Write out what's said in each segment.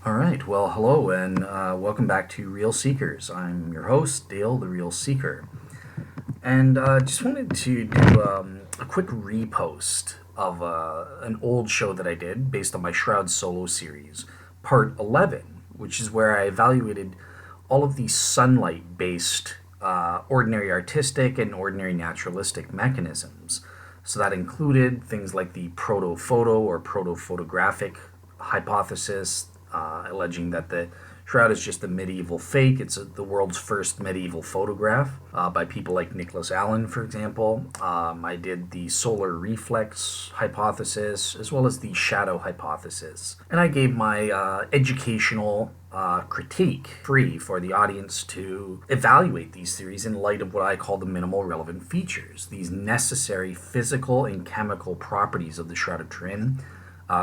All right, well, hello and welcome back to Real Seekers. I'm your host, Dale, the Real Seeker. And just wanted to do a quick repost of an old show that I did based on my Shroud solo series, part 11, which is where I evaluated all of the sunlight based ordinary artistic and ordinary naturalistic mechanisms. So that included things like the proto-photo or proto-photographic hypothesis, alleging that the shroud is just a medieval fake. It's the world's first medieval photograph by people like Nicholas Allen, for example. I did the solar reflex hypothesis as well as the shadow hypothesis. And I gave my educational critique free for the audience to evaluate these theories in light of what I call the minimal relevant features, these necessary physical and chemical properties of the Shroud of Turin,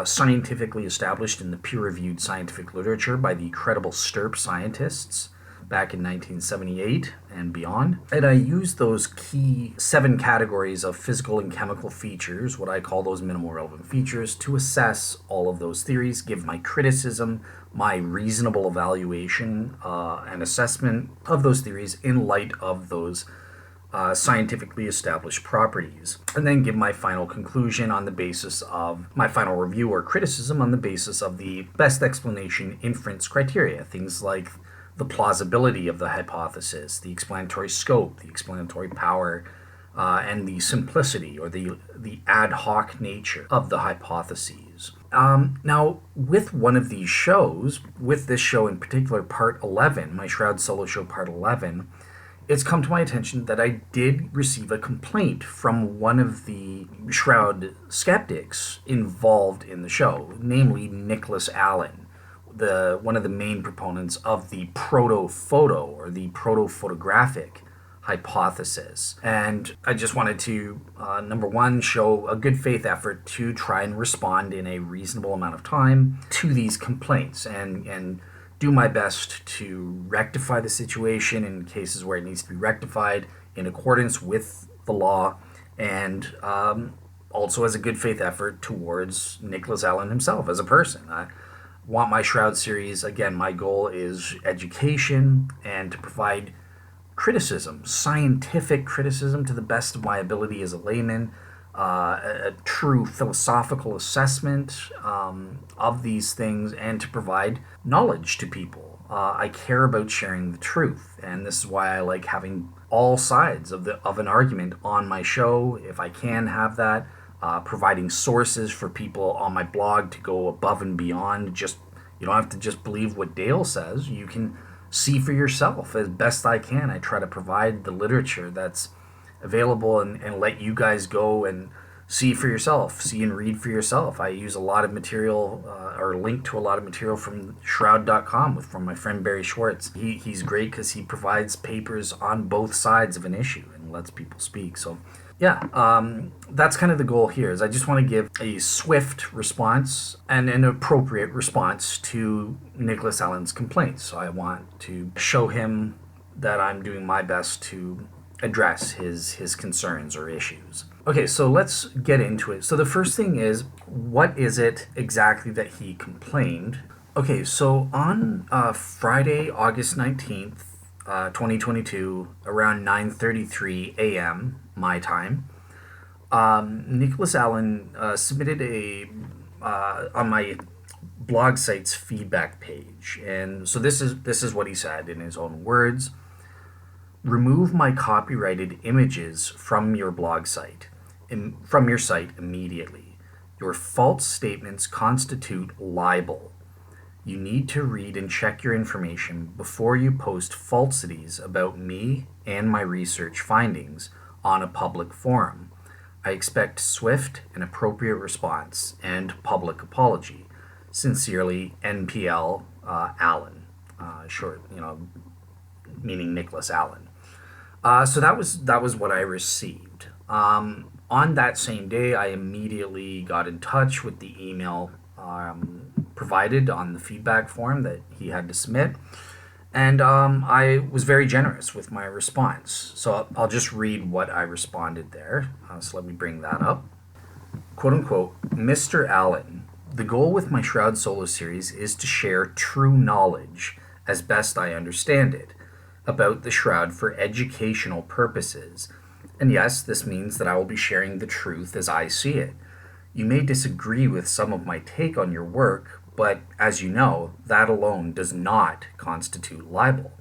scientifically established in the peer-reviewed scientific literature by the credible STURP scientists back in 1978 and beyond. And I used those key 7 categories of physical and chemical features, what I call those minimal relevant features, to assess all of those theories, give my criticism, my reasonable evaluation and assessment of those theories in light of those scientifically established properties, and then give my final conclusion on the basis of my final review or criticism on the basis of the best explanation inference criteria, things like the plausibility of the hypothesis, the explanatory scope, the explanatory power, and the simplicity or the ad hoc nature of the hypotheses. Now, with one of these shows, with this show in particular, part 11, my Shroud solo show, part 11, it's come to my attention that I did receive a complaint from one of the Shroud skeptics involved in the show, namely Nicholas Allen, one of the main proponents of the Proto-Photo or the proto-photographic hypothesis. And I just wanted to, number one, show a good faith effort to try and respond in a reasonable amount of time to these complaints and do my best to rectify the situation in cases where it needs to be rectified in accordance with the law, and also as a good faith effort towards Nicholas Allen himself as a person. I want my Shroud series, again, my goal is education and to provide criticism, scientific criticism to the best of my ability as a layman, a true philosophical assessment of these things, and to provide knowledge to people. I care about sharing the truth, and this is why I like having all sides of an argument on my show, if I can have that. Providing sources for people on my blog to go above and beyond. Just you don't have to just believe what Dale says. You can see for yourself as best I can. I try to provide the literature that's available and let you guys go and see for yourself, see and read for yourself. I use a lot of material or link to a lot of material from shroud.com from my friend Barrie Schwortz. He's great because he provides papers on both sides of an issue and lets people speak. So yeah, that's kind of the goal here, is I just want to give a swift response and an appropriate response to Nicholas Allen's complaints. So I want to show him that I'm doing my best to address his concerns or issues. Okay, so let's get into it. So the first thing is, what is it exactly that he complained? Okay, so on Friday, August 19th, 2022, around 9:33 a.m. my time, Nicholas Allen submitted on my blog site's feedback page. And so this is what he said in his own words. Remove my copyrighted images from your blog site, from your site immediately. Your false statements constitute libel. You need to read and check your information before you post falsities about me and my research findings on a public forum. I expect swift and appropriate response and public apology. Sincerely, NPL Allen, short, meaning Nicholas Allen. So that was what I received. On that same day, I immediately got in touch with the email provided on the feedback form that he had to submit, and I was very generous with my response. So I'll just read what I responded there. So let me bring that up. Quote unquote, Mr. Allen, The goal with my Shroud solo series is to share true knowledge, as best I understand it, about the Shroud for educational purposes. And yes, this means that I will be sharing the truth as I see it. You may disagree with some of my take on your work, but as you know, that alone does not constitute libel.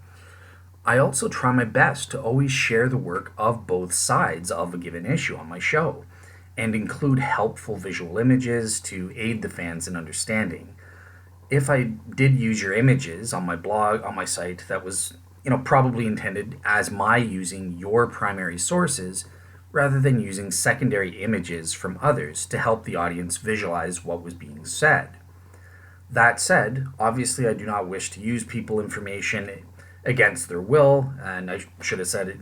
I also try my best to always share the work of both sides of a given issue on my show, and include helpful visual images to aid the fans in understanding. If I did use your images on my blog, on my site, that was, probably intended as my using your primary sources rather than using secondary images from others to help the audience visualize what was being said. That said, obviously I do not wish to use people information against their will, and I should have said it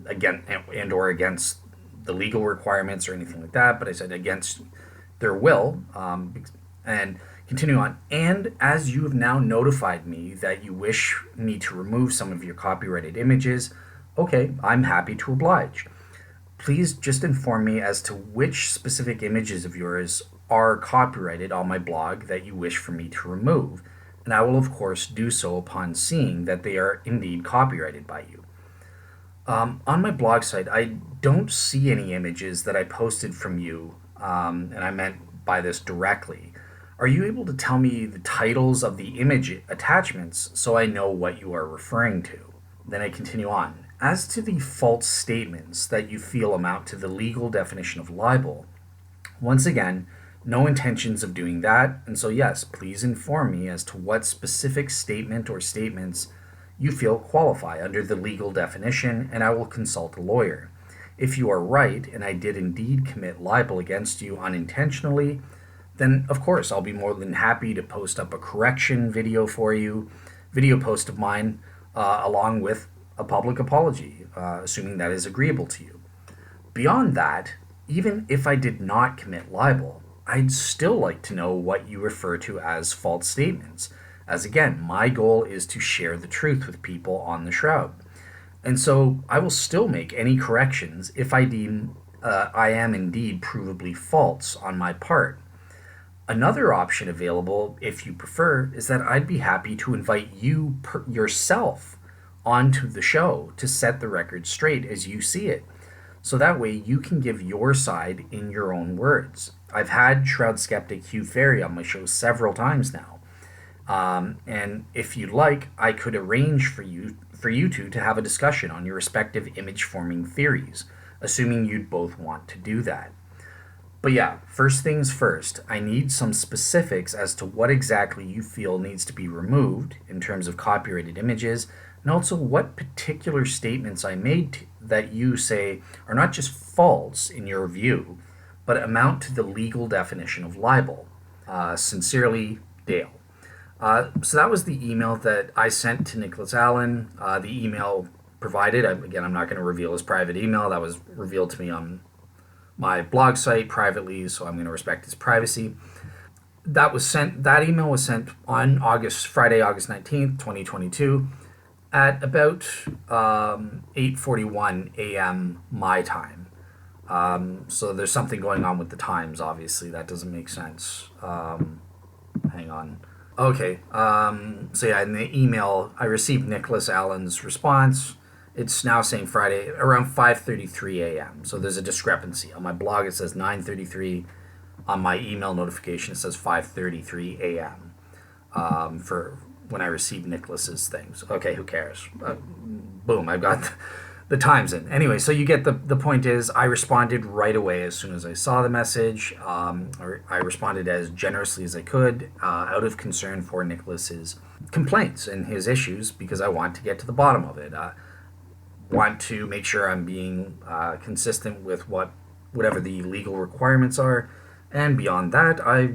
again and or against the legal requirements or anything like that, but I said against their will, and continue on. And as you have now notified me that you wish me to remove some of your copyrighted images, okay, I'm happy to oblige. Please just inform me as to which specific images of yours are copyrighted on my blog that you wish for me to remove, and I will of course do so upon seeing that they are indeed copyrighted by you. On my blog site, I don't see any images that I posted from you, and I meant by this directly. Are you able to tell me the titles of the image attachments so I know what you are referring to? Then I continue on. As to the false statements that you feel amount to the legal definition of libel, once again, no intentions of doing that, and so yes, please inform me as to what specific statement or statements you feel qualify under the legal definition, and I will consult a lawyer. If you are right, and I did indeed commit libel against you unintentionally, then of course I'll be more than happy to post up a correction video for you, video post of mine, along with a public apology, assuming that is agreeable to you. Beyond that, even if I did not commit libel, I'd still like to know what you refer to as false statements, as again, my goal is to share the truth with people on the Shroud. And so I will still make any corrections if I deem I am indeed provably false on my part. Another option available, if you prefer, is that I'd be happy to invite you yourself onto the show to set the record straight as you see it. So that way you can give your side in your own words. I've had Shroud skeptic Hugh Ferry on my show several times now. And if you'd like, I could arrange for you two to have a discussion on your respective image-forming theories, assuming you'd both want to do that. But yeah, first things first, I need some specifics as to what exactly you feel needs to be removed in terms of copyrighted images, and also what particular statements I made that you say are not just false in your view, but amount to the legal definition of libel. Sincerely, Dale. So that was the email that I sent to Nicholas Allen. The email provided, again, I'm not going to reveal his private email. That was revealed to me on my blog site privately, so I'm going to respect his privacy. That email was sent on Friday, August 19th, 2022, at about 8:41 a.m. my time. So there's something going on with the times, obviously. That doesn't make sense. Hang on. Okay, so yeah, in the email, I received Nicholas Allen's response. It's now saying Friday, around 5:33 a.m., so there's a discrepancy. On my blog, it says 9:33. On my email notification, it says 5:33 a.m. For when I received Nicholas's things. Okay, who cares? Boom, I've got the times in. Anyway, so you get the point is, I responded right away as soon as I saw the message. Or I responded as generously as I could, out of concern for Nicholas's complaints and his issues, because I want to get to the bottom of it. Want to make sure I'm being consistent with whatever the legal requirements are, and beyond that, I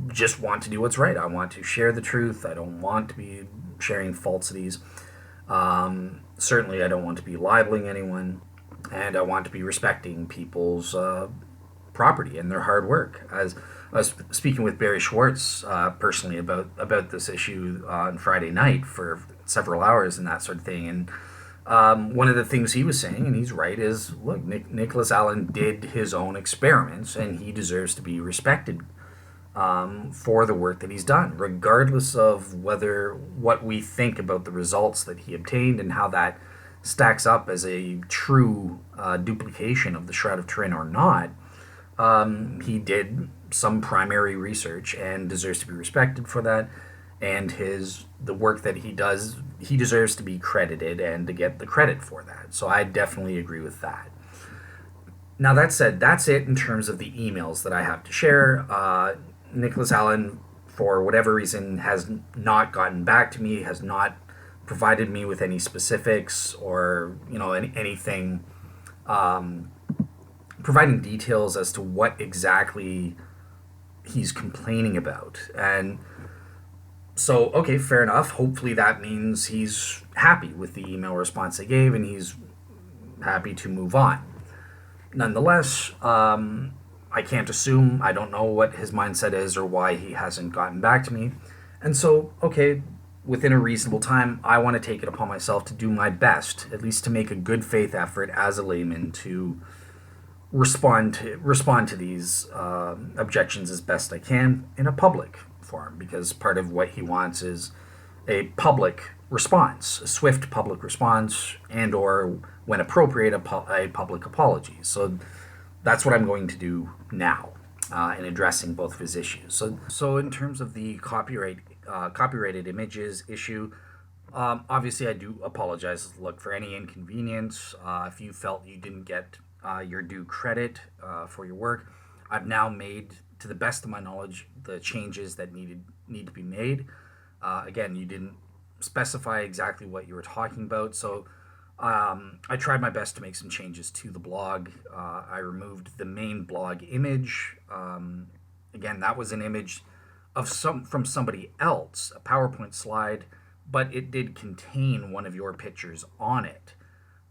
just want to do what's right. I want to share the truth. I don't want to be sharing falsities. Certainly, I don't want to be libeling anyone, and I want to be respecting people's property and their hard work. As I was speaking with Barrie Schwortz personally about this issue on Friday night for several hours and that sort of thing, and one of the things he was saying, and he's right, is, look, Nicholas Allen did his own experiments, and he deserves to be respected for the work that he's done, regardless of what we think about the results that he obtained and how that stacks up as a true duplication of the Shroud of Turin or not. He did some primary research and deserves to be respected for that. And the work that he does, he deserves to be credited and to get the credit for that. So I definitely agree with that. Now, that said, that's it in terms of the emails that I have to share. Nicholas Allen, for whatever reason, has not gotten back to me, has not provided me with any specifics or anything, providing details as to what exactly he's complaining about. And so, okay, fair enough. Hopefully that means he's happy with the email response I gave and he's happy to move on. Nonetheless, I can't assume. I don't know what his mindset is or why he hasn't gotten back to me. And so, okay, within a reasonable time, I want to take it upon myself to do my best, at least to make a good faith effort as a layman to respond to these objections as best I can in a public forum, because part of what he wants is a public response, a swift public response, and or when appropriate, a public apology. So that's what I'm going to do now in addressing both of his issues. So in terms of the copyrighted images issue, obviously I do apologize. Look, for any inconvenience, if you felt you didn't get your due credit for your work, I've now made, to the best of my knowledge, the changes that need to be made. Again, you didn't specify exactly what you were talking about, so I tried my best to make some changes to the blog. I removed the main blog image. Again, that was an image from somebody else, a PowerPoint slide, but it did contain one of your pictures on it.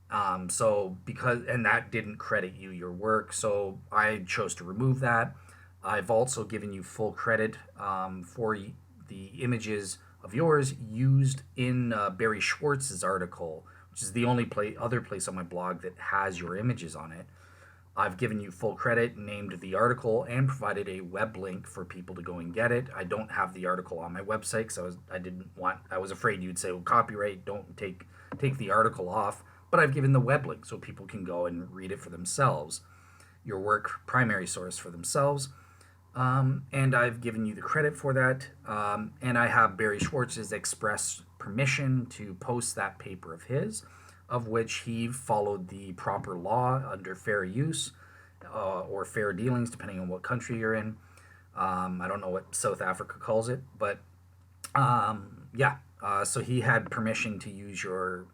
And that didn't credit you your work, so I chose to remove that. I've also given you full credit for the images of yours used in Barrie Schwortz's article, which is the only other place on my blog that has your images on it. I've given you full credit, named the article, and provided a web link for people to go and get it. I don't have the article on my website because I was afraid you'd say, well, copyright, don't take the article off. But I've given the web link so people can go and read it for themselves, your work primary source for themselves. And I've given you the credit for that. And I have Barrie Schwortz's express permission to post that paper of his, of which he followed the proper law under fair use or fair dealings, depending on what country you're in. I don't know what South Africa calls it, but so he had permission to use your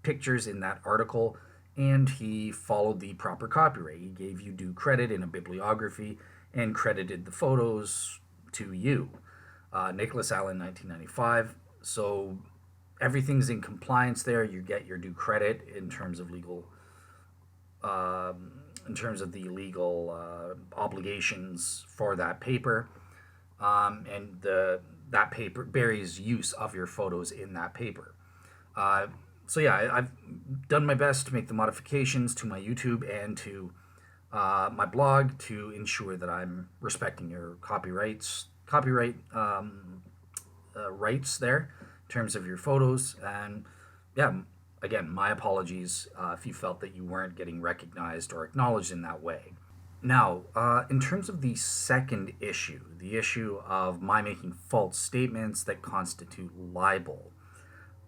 pictures in that article, and he followed the proper copyright. He gave you due credit in a bibliography and credited the photos to you. Nicholas Allen, 1995. So everything's in compliance there. You get your due credit in terms of legal, obligations for that paper, and that paper, Barrie's use of your photos in that paper. I've done my best to make the modifications to my YouTube and to my blog to ensure that I'm respecting your copyright rights there in terms of your photos. And again, my apologies if you felt that you weren't getting recognized or acknowledged in that way. Now, in terms of the second issue, the issue of my making false statements that constitute libel.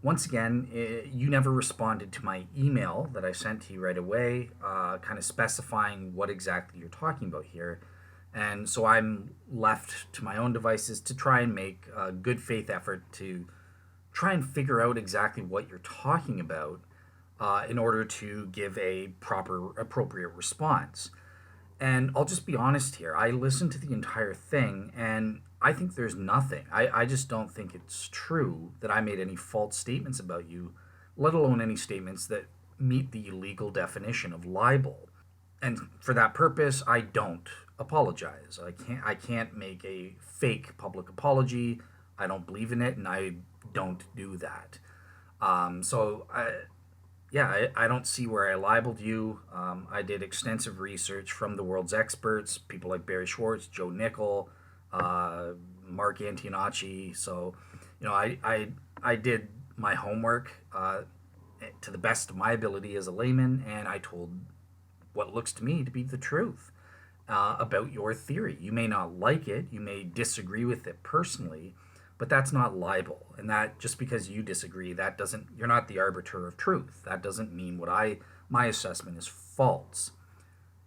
Once again, you never responded to my email that I sent to you right away, kind of specifying what exactly you're talking about here. And so I'm left to my own devices to try and make a good faith effort to try and figure out exactly what you're talking about in order to give a proper, appropriate response. And I'll just be honest here. I listened to the entire thing, and I think there's nothing. I just don't think it's true that I made any false statements about you, let alone any statements that meet the legal definition of libel. And for that purpose, I don't apologize. I can't make a fake public apology. I don't believe in it, and I don't do that. I don't see where I libeled you. I did extensive research from the world's experts, people like Barrie Schwortz, Joe Nickel, Mark Antonacci. So, I did my homework to the best of my ability as a layman, and I told what looks to me to be the truth about your theory. You may not like it, you may disagree with it personally, but that's not libel. And that just because you disagree, that doesn't you're not the arbiter of truth. That doesn't mean my assessment is false.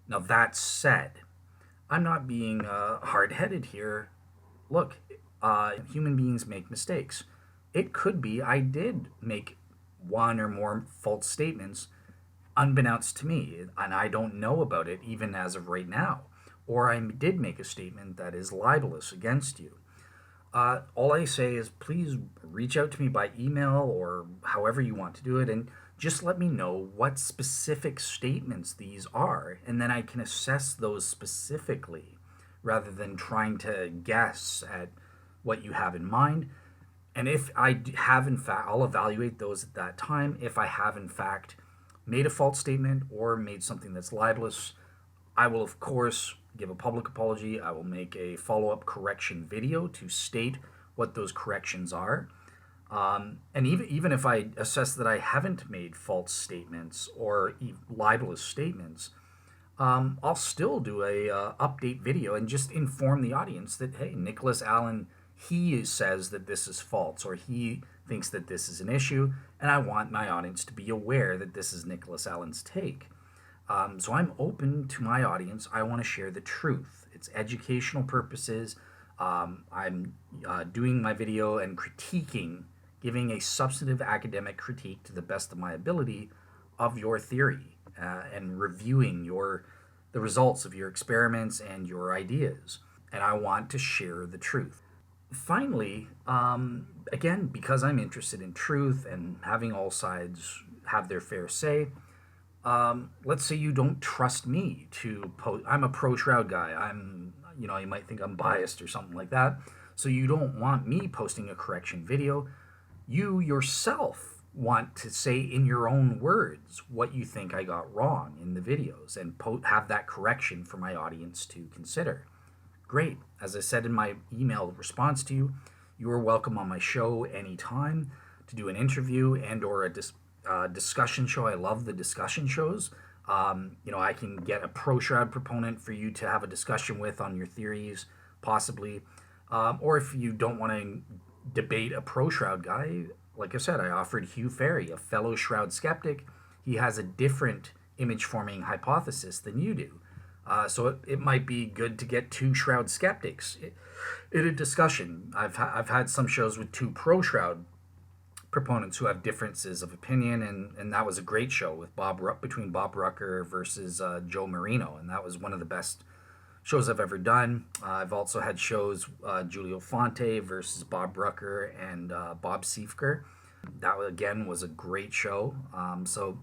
Now that said, I'm not being hard-headed here. Look, human beings make mistakes. It could be I did make one or more false statements unbeknownst to me, and I don't know about it even as of right now. Or I did make a statement that is libelous against you. All I say is please reach out to me by email or however you want to do it, and just let me know what specific statements these are, and then I can assess those specifically rather than trying to guess at what you have in mind. And if I have, in fact, I'll evaluate those at that time. If I have, in fact, made a false statement or made something that's libelous, I will, of course, give a public apology. I will make a follow-up correction video to state what those corrections are. And even if I assess that I haven't made false statements or libelous statements, I'll still do a update video and just inform the audience that, hey, Nicholas Allen, he says that this is false, or he thinks that this is an issue, and I want my audience to be aware that this is Nicholas Allen's take. So I'm open to my audience. I want to share the truth. It's educational purposes. I'm doing my video and giving a substantive academic critique to the best of my ability of your theory, and reviewing the results of your experiments and your ideas. And I want to share the truth. Finally, again, because I'm interested in truth and having all sides have their fair say, let's say you don't trust me to post. I'm a pro-Shroud guy. You might think I'm biased or something like that. So you don't want me posting a correction video. You yourself want to say in your own words what you think I got wrong in the videos and have that correction for my audience to consider. Great. As I said in my email response to you, you are welcome on my show anytime to do an interview and or a discussion show. I love the discussion shows. I can get a pro-Shroud proponent for you to have a discussion with on your theories, possibly. Or if you don't want to debate a pro-Shroud guy, like I said, I offered Hugh Ferry, a fellow Shroud skeptic. He has a different image-forming hypothesis than you do. So it might be good to get two Shroud skeptics in a discussion. I've had some shows with two pro-Shroud proponents who have differences of opinion, and that was a great show with between Bob Rucker versus Joe Marino, and that was one of the best shows I've ever done. I've also had shows Giulio Fonte versus Bob Rucker and Bob Siefker. That again was a great show. So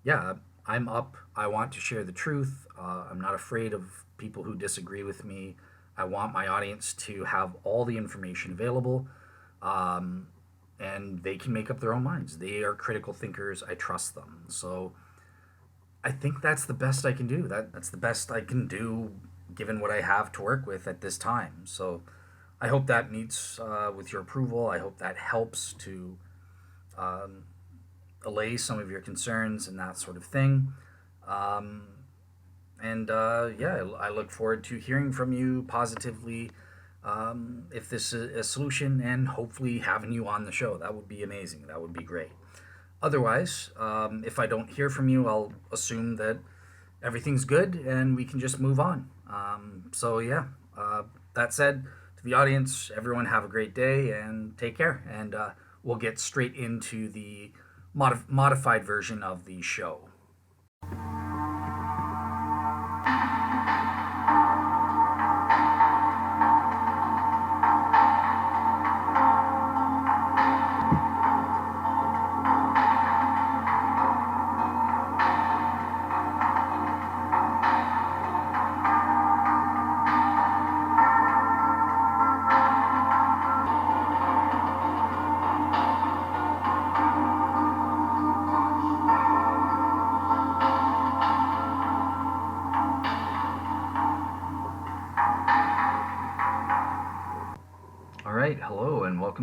yeah, I'm up. I want to share the truth. I'm not afraid of people who disagree with me. I want my audience to have all the information available, and they can make up their own minds. They are critical thinkers. I trust them. So I think that's the best I can do. That's the best I can do given what I have to work with at this time. So I hope that meets with your approval. I hope that helps to allay some of your concerns and that sort of thing. I look forward to hearing from you positively if this is a solution, and hopefully having you on the show. That would be amazing. That would be great. Otherwise, if I don't hear from you, I'll assume that everything's good and we can just move on. That said, to the audience, everyone have a great day and take care. And we'll get straight into the modified version of the show.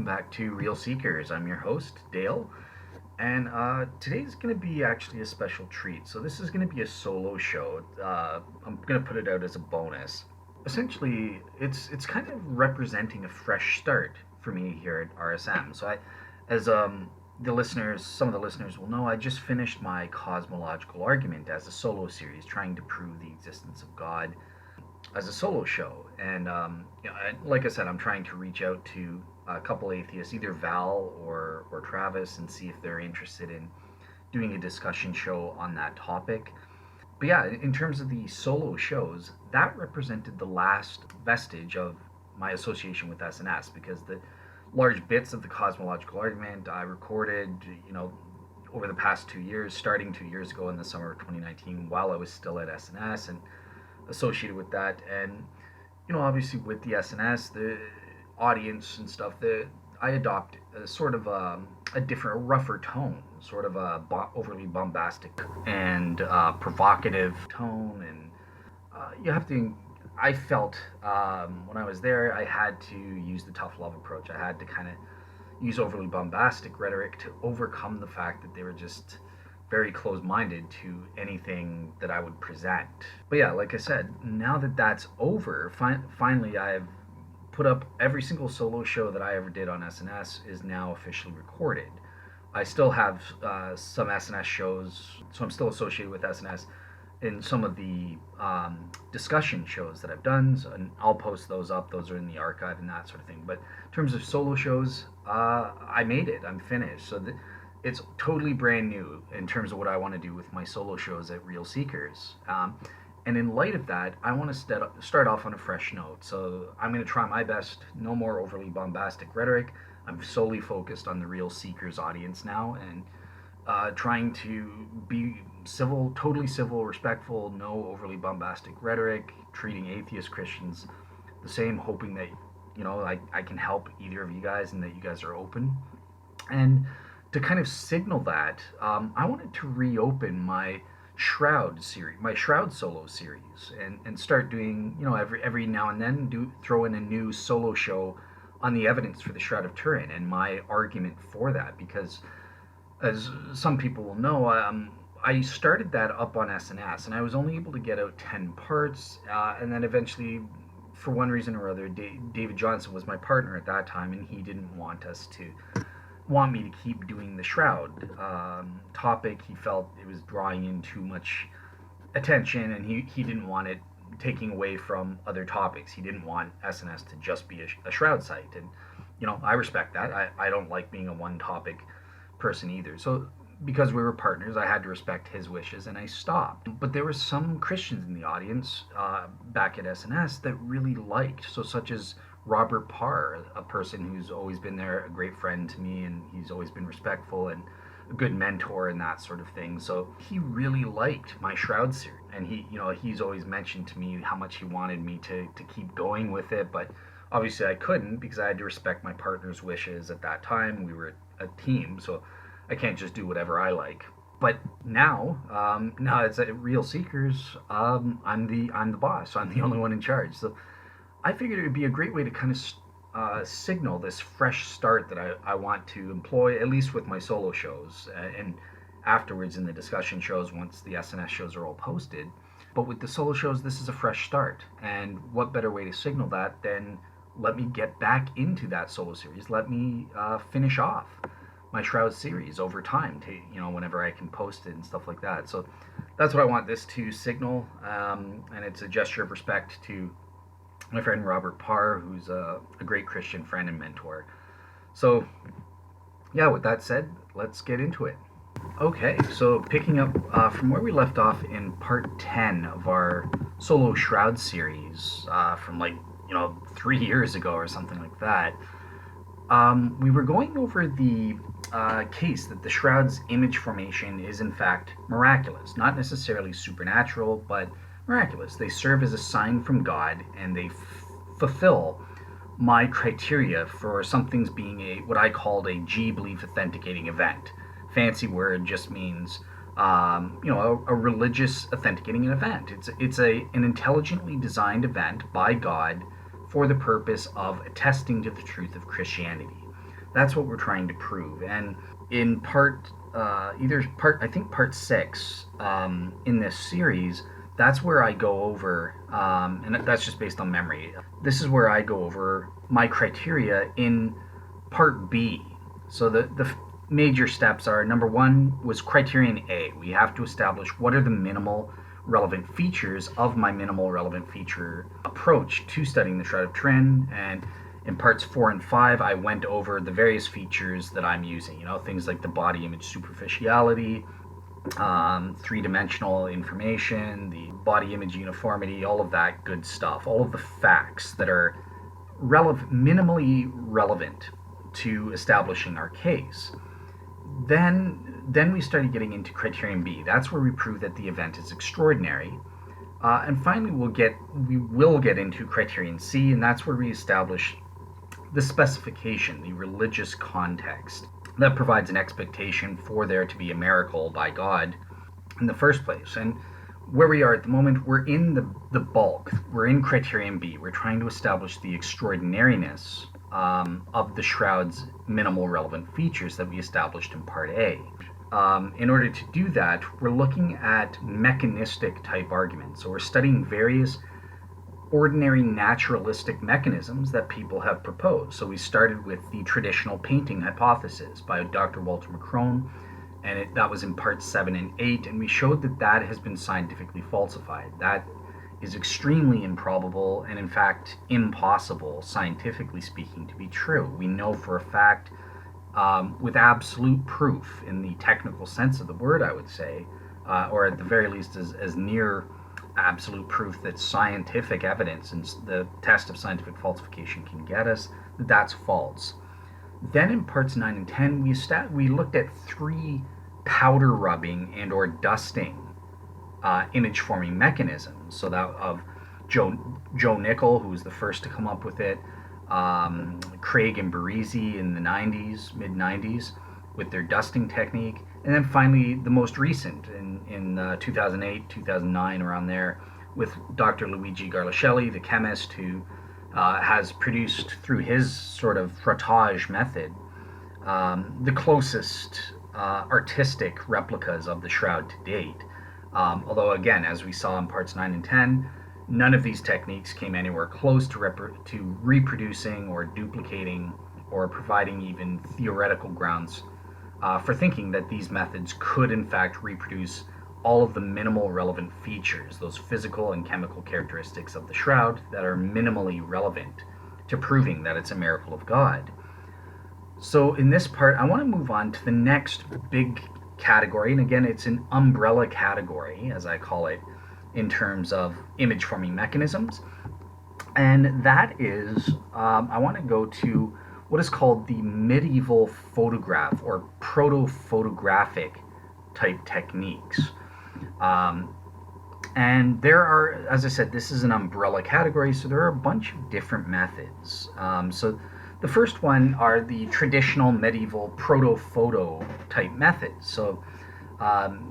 welcome back to Real Seekers. I'm your host, Dale, and today's going to be actually a special treat. So this is going to be a solo show. I'm going to put it out as a bonus. Essentially, it's kind of representing a fresh start for me here at RSM. As the listeners, some of the listeners will know, I just finished my cosmological argument as a solo series, trying to prove the existence of God as a solo show. And like I said, I'm trying to reach out to a couple atheists, either Val or Travis, and see if they're interested in doing a discussion show on that topic. But yeah, in terms of the solo shows, that represented the last vestige of my association with SNS, because the large bits of the cosmological argument I recorded, over the past 2 years, starting 2 years ago in the summer of 2019, while I was still at SNS and associated with that. And obviously with the SNS, the audience and stuff, I adopt a sort of a different, a rougher tone, sort of a overly bombastic and provocative tone. And you have to, I felt when I was there, I had to use the tough love approach. I had to kind of use overly bombastic rhetoric to overcome the fact that they were just very closed-minded to anything that I would present. But yeah, like I said, now that that's over, finally I've put up every single solo show that I ever did on SNS is now officially recorded. I still have some SNS shows, so I'm still associated with SNS in some of the discussion shows that I've done, and I'll post those up. Those are in the archive and that sort of thing. But in terms of solo shows, I made it. I'm finished. So it's totally brand new in terms of what I want to do with my solo shows at Real Seekers. And in light of that, I want to start off on a fresh note. So I'm going to try my best. No more overly bombastic rhetoric. I'm solely focused on the Real Seekers audience now, and trying to be civil, totally civil, respectful, no overly bombastic rhetoric, treating atheist Christians the same, hoping that, I can help either of you guys and that you guys are open. And to kind of signal that, I wanted to reopen my Shroud series, my Shroud solo series, and start doing, every now and then throw in a new solo show on the evidence for the Shroud of Turin and my argument for that, because as some people will know, I started that up on SNS, and I was only able to get out 10 parts, and then eventually, for one reason or other, David Johnson was my partner at that time, and he didn't want me to keep doing the Shroud topic. He felt it was drawing in too much attention, and he didn't want it taking away from other topics. He didn't want SNS to just be a Shroud site, and I respect that. I don't like being a one topic person either. So because we were partners, I had to respect his wishes, and I stopped. But there were some Christians in the audience back at SNS that really liked, such as Robert Parr, a person who's always been there, a great friend to me, and he's always been respectful and a good mentor and that sort of thing. So he really liked my Shroud series, and he's always mentioned to me how much he wanted me to keep going with it, but obviously I couldn't, because I had to respect my partner's wishes at that time. We were a team, so I can't just do whatever I like. But now it's at Real Seekers. I'm the boss. I'm the only one in charge. So I figured it would be a great way to kind of signal this fresh start that I want to employ, at least with my solo shows, and afterwards in the discussion shows once the SNS shows are all posted. But with the solo shows, this is a fresh start. And what better way to signal that than let me get back into that solo series. Let me finish off my Shroud series over time to, whenever I can post it and stuff like that. So that's what I want this to signal. And it's a gesture of respect to my friend Robert Parr, who's a great Christian friend and mentor. So yeah, with that said, let's get into it. Okay, so picking up from where we left off in part 10 of our solo Shroud series from 3 years ago or something like that, we were going over the case that the Shroud's image formation is in fact miraculous, not necessarily supernatural, but miraculous. They serve as a sign from God, and they fulfill my criteria for something's being what I called a G-belief authenticating event. Fancy word, just means a religious authenticating event. It's an intelligently designed event by God for the purpose of attesting to the truth of Christianity. That's what we're trying to prove. And in part 6 in this series, that's where I go over, and that's just based on memory. This is where I go over my criteria in part B. So the major steps are: number one was criterion A. We have to establish what are the minimal relevant features of my minimal relevant feature approach to studying the Shroud of Turin. And in parts 4 and 5, I went over the various features that I'm using, things like the body image superficiality, three-dimensional information, the body image uniformity, all of that good stuff, all of the facts that are minimally relevant to establishing our case. Then we started getting into criterion B. That's where we prove that the event is extraordinary. And finally, we will get into criterion C, and that's where we establish the specification, the religious context that provides an expectation for there to be a miracle by God in the first place. And where we are at the moment, we're in the bulk. We're in criterion B. We're trying to establish the extraordinariness of the Shroud's minimal relevant features that we established in part A. In order to do that, we're looking at mechanistic type arguments. So we're studying various ordinary naturalistic mechanisms that people have proposed. So we started with the traditional painting hypothesis by Dr. Walter Macron, and that was in parts 7 and 8, and we showed that has been scientifically falsified. That is extremely improbable and in fact impossible, scientifically speaking, to be true. We know for a fact, with absolute proof in the technical sense of the word, I would say, or at the very least as near absolute proof that scientific evidence and the test of scientific falsification can get us, that's false. Then in parts 9 and 10, we looked at 3 powder rubbing and or dusting image forming mechanisms. So that of Joe Nickel, who was the first to come up with it, Craig and Barrie in the mid 90s, with their dusting technique, and then finally the most recent in 2008, 2009, around there, with Dr. Luigi Garlascelli, the chemist, who has produced through his sort of frottage method the closest artistic replicas of the Shroud to date. Although again, as we saw in parts 9 and 10, none of these techniques came anywhere close to reproducing or duplicating or providing even theoretical grounds for thinking that these methods could in fact reproduce all of the minimal relevant features, those physical and chemical characteristics of the Shroud that are minimally relevant to proving that it's a miracle of God. So in this part, I want to move on to the next big category, and again, it's an umbrella category, as I call it, in terms of image forming mechanisms, and that is, I want to go to what is called the medieval photograph or proto-photographic type techniques. And there are, as I said, this is an umbrella category, so there are a bunch of different methods. So the first one are the traditional medieval proto-photo type methods. So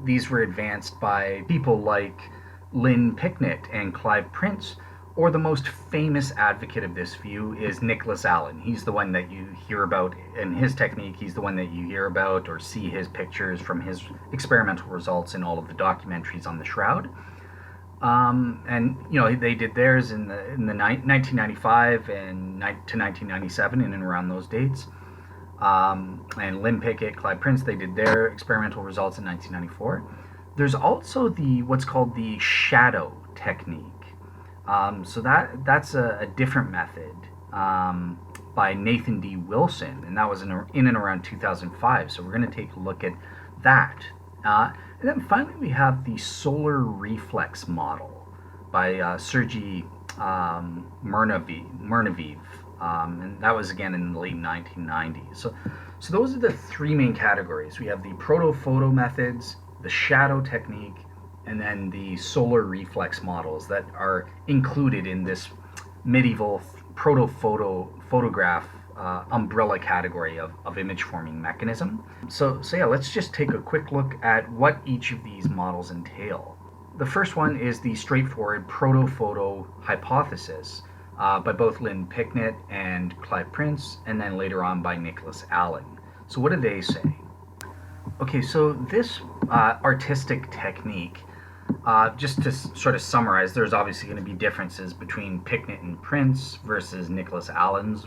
these were advanced by people like Lynn Picknett and Clive Prince, or the most famous advocate of this view is Nicholas Allen. He's the one that you hear about in his technique. He's the one that you hear about or see his pictures from his experimental results in all of the documentaries on the Shroud. And they did theirs in the 1995 and to 1997, in and around those dates. And Lynn Pickett, Clive Prince, they did their experimental results in 1994. There's also what's called the shadow technique. So that's a different method by Nathan D. Wilson, and that was in and around 2005. So we're going to take a look at that. And then finally we have the solar reflex model by Sergei Murnaviv, and that was again in the late 1990s. So those are the 3 main categories. We have the proto-photo methods, the shadow technique, and then the solar reflex models that are included in this medieval photograph umbrella category of image forming mechanism. So yeah, let's just take a quick look at what each of these models entail. The first one is the straightforward proto-photo hypothesis, by both Lynn Picknett and Clive Prince, and then later on by Nicholas Allen. So what do they say? Okay, so this artistic technique, just to sort of summarize, there's obviously going to be differences between Picknett and Prince versus Nicholas Allen's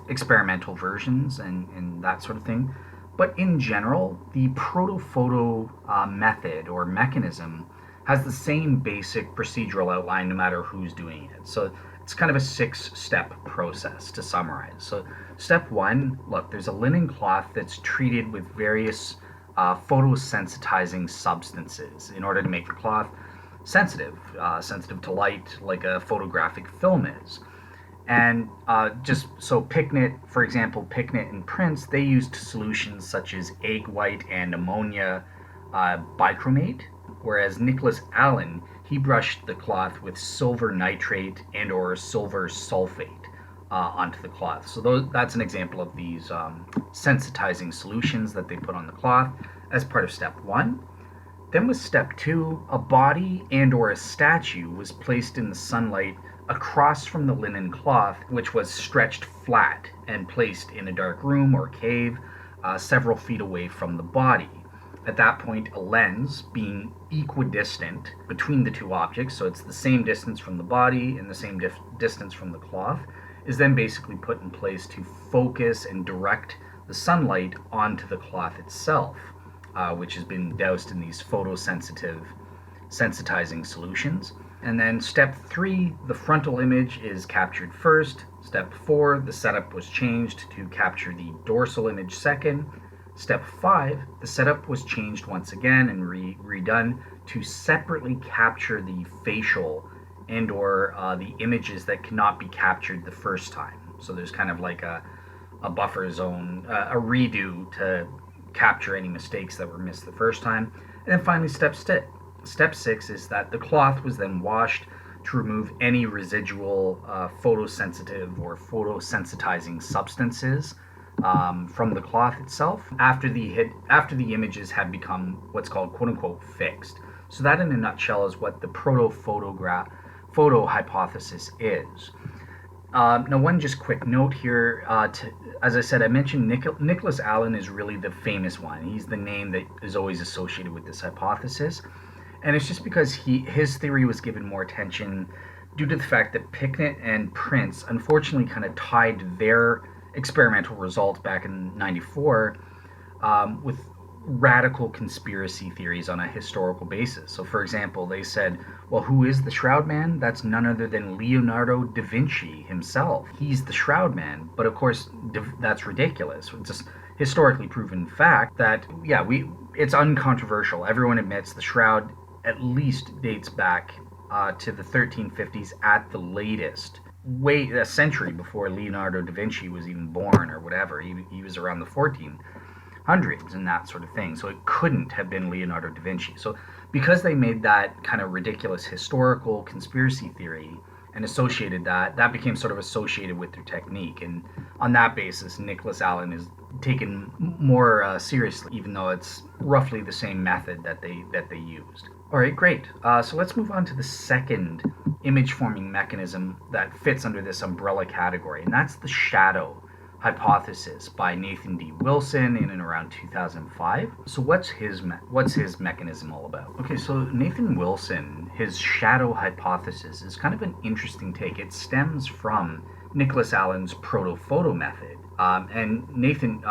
experimental versions and that sort of thing. But in general, the Proto-Photo method or mechanism has the same basic procedural outline no matter who's doing it. So it's kind of a 6-step process to summarize. So step 1, look, there's a linen cloth that's treated with various photosensitizing substances in order to make the cloth sensitive, sensitive to light, like a photographic film is. And just so Picknett, for example, Picknett and Prince, they used solutions such as egg white and ammonia bichromate, whereas Nicholas Allen, he brushed the cloth with silver nitrate and or silver sulfate onto the cloth. So that's an example of these sensitizing solutions that they put on the cloth as part of step 1. Then with step 2, a body and or a statue was placed in the sunlight across from the linen cloth, which was stretched flat and placed in a dark room or cave several feet away from the body. At that point, a lens, being equidistant between the two objects, so it's the same distance from the body and the same distance from the cloth, is then basically put in place to focus and direct the sunlight onto the cloth itself, which has been doused in these photosensitive sensitizing solutions. And then step 3, the frontal image is captured first. Step 4, the setup was changed to capture the dorsal image second. Step 5, the setup was changed once again and redone to separately capture the facial and or the images that cannot be captured the first time. So there's kind of like a buffer zone, a redo to capture any mistakes that were missed the first time. And then finally, step 6 is that the cloth was then washed to remove any residual photosensitive or photosensitizing substances from the cloth itself after the images had become what's called quote-unquote fixed. So that in a nutshell is what the proto-photo hypothesis is. Now one just quick note here, as I said, I mentioned Nicholas Allen is really the famous one. He's the name that is always associated with this hypothesis. And it's just because his theory was given more attention due to the fact that Picknett and Prince unfortunately kind of tied their experimental result back in 94 with radical conspiracy theories on a historical basis. So for example, they said, well, who is the Shroud Man? That's none other than Leonardo da Vinci himself. He's the Shroud Man. But of course, that's ridiculous. It's just historically proven fact that, it's uncontroversial. Everyone admits the Shroud at least dates back to the 1350s at the latest. A century before Leonardo da Vinci was even born or whatever. He was around the 1400s and that sort of thing. So it couldn't have been Leonardo da Vinci. So because they made that kind of ridiculous historical conspiracy theory and associated that became sort of associated with their technique. And on that basis, Nicholas Allen is taken more seriously, even though it's roughly the same method that they used. All right, great. So let's move on to the second image-forming mechanism that fits under this umbrella category, and that's the shadow hypothesis by Nathan D. Wilson in and around 2005. So what's his mechanism all about? Okay, so Nathan Wilson, his shadow hypothesis is kind of an interesting take. It stems from Nicholas Allen's Proto-Photo method, and Nathan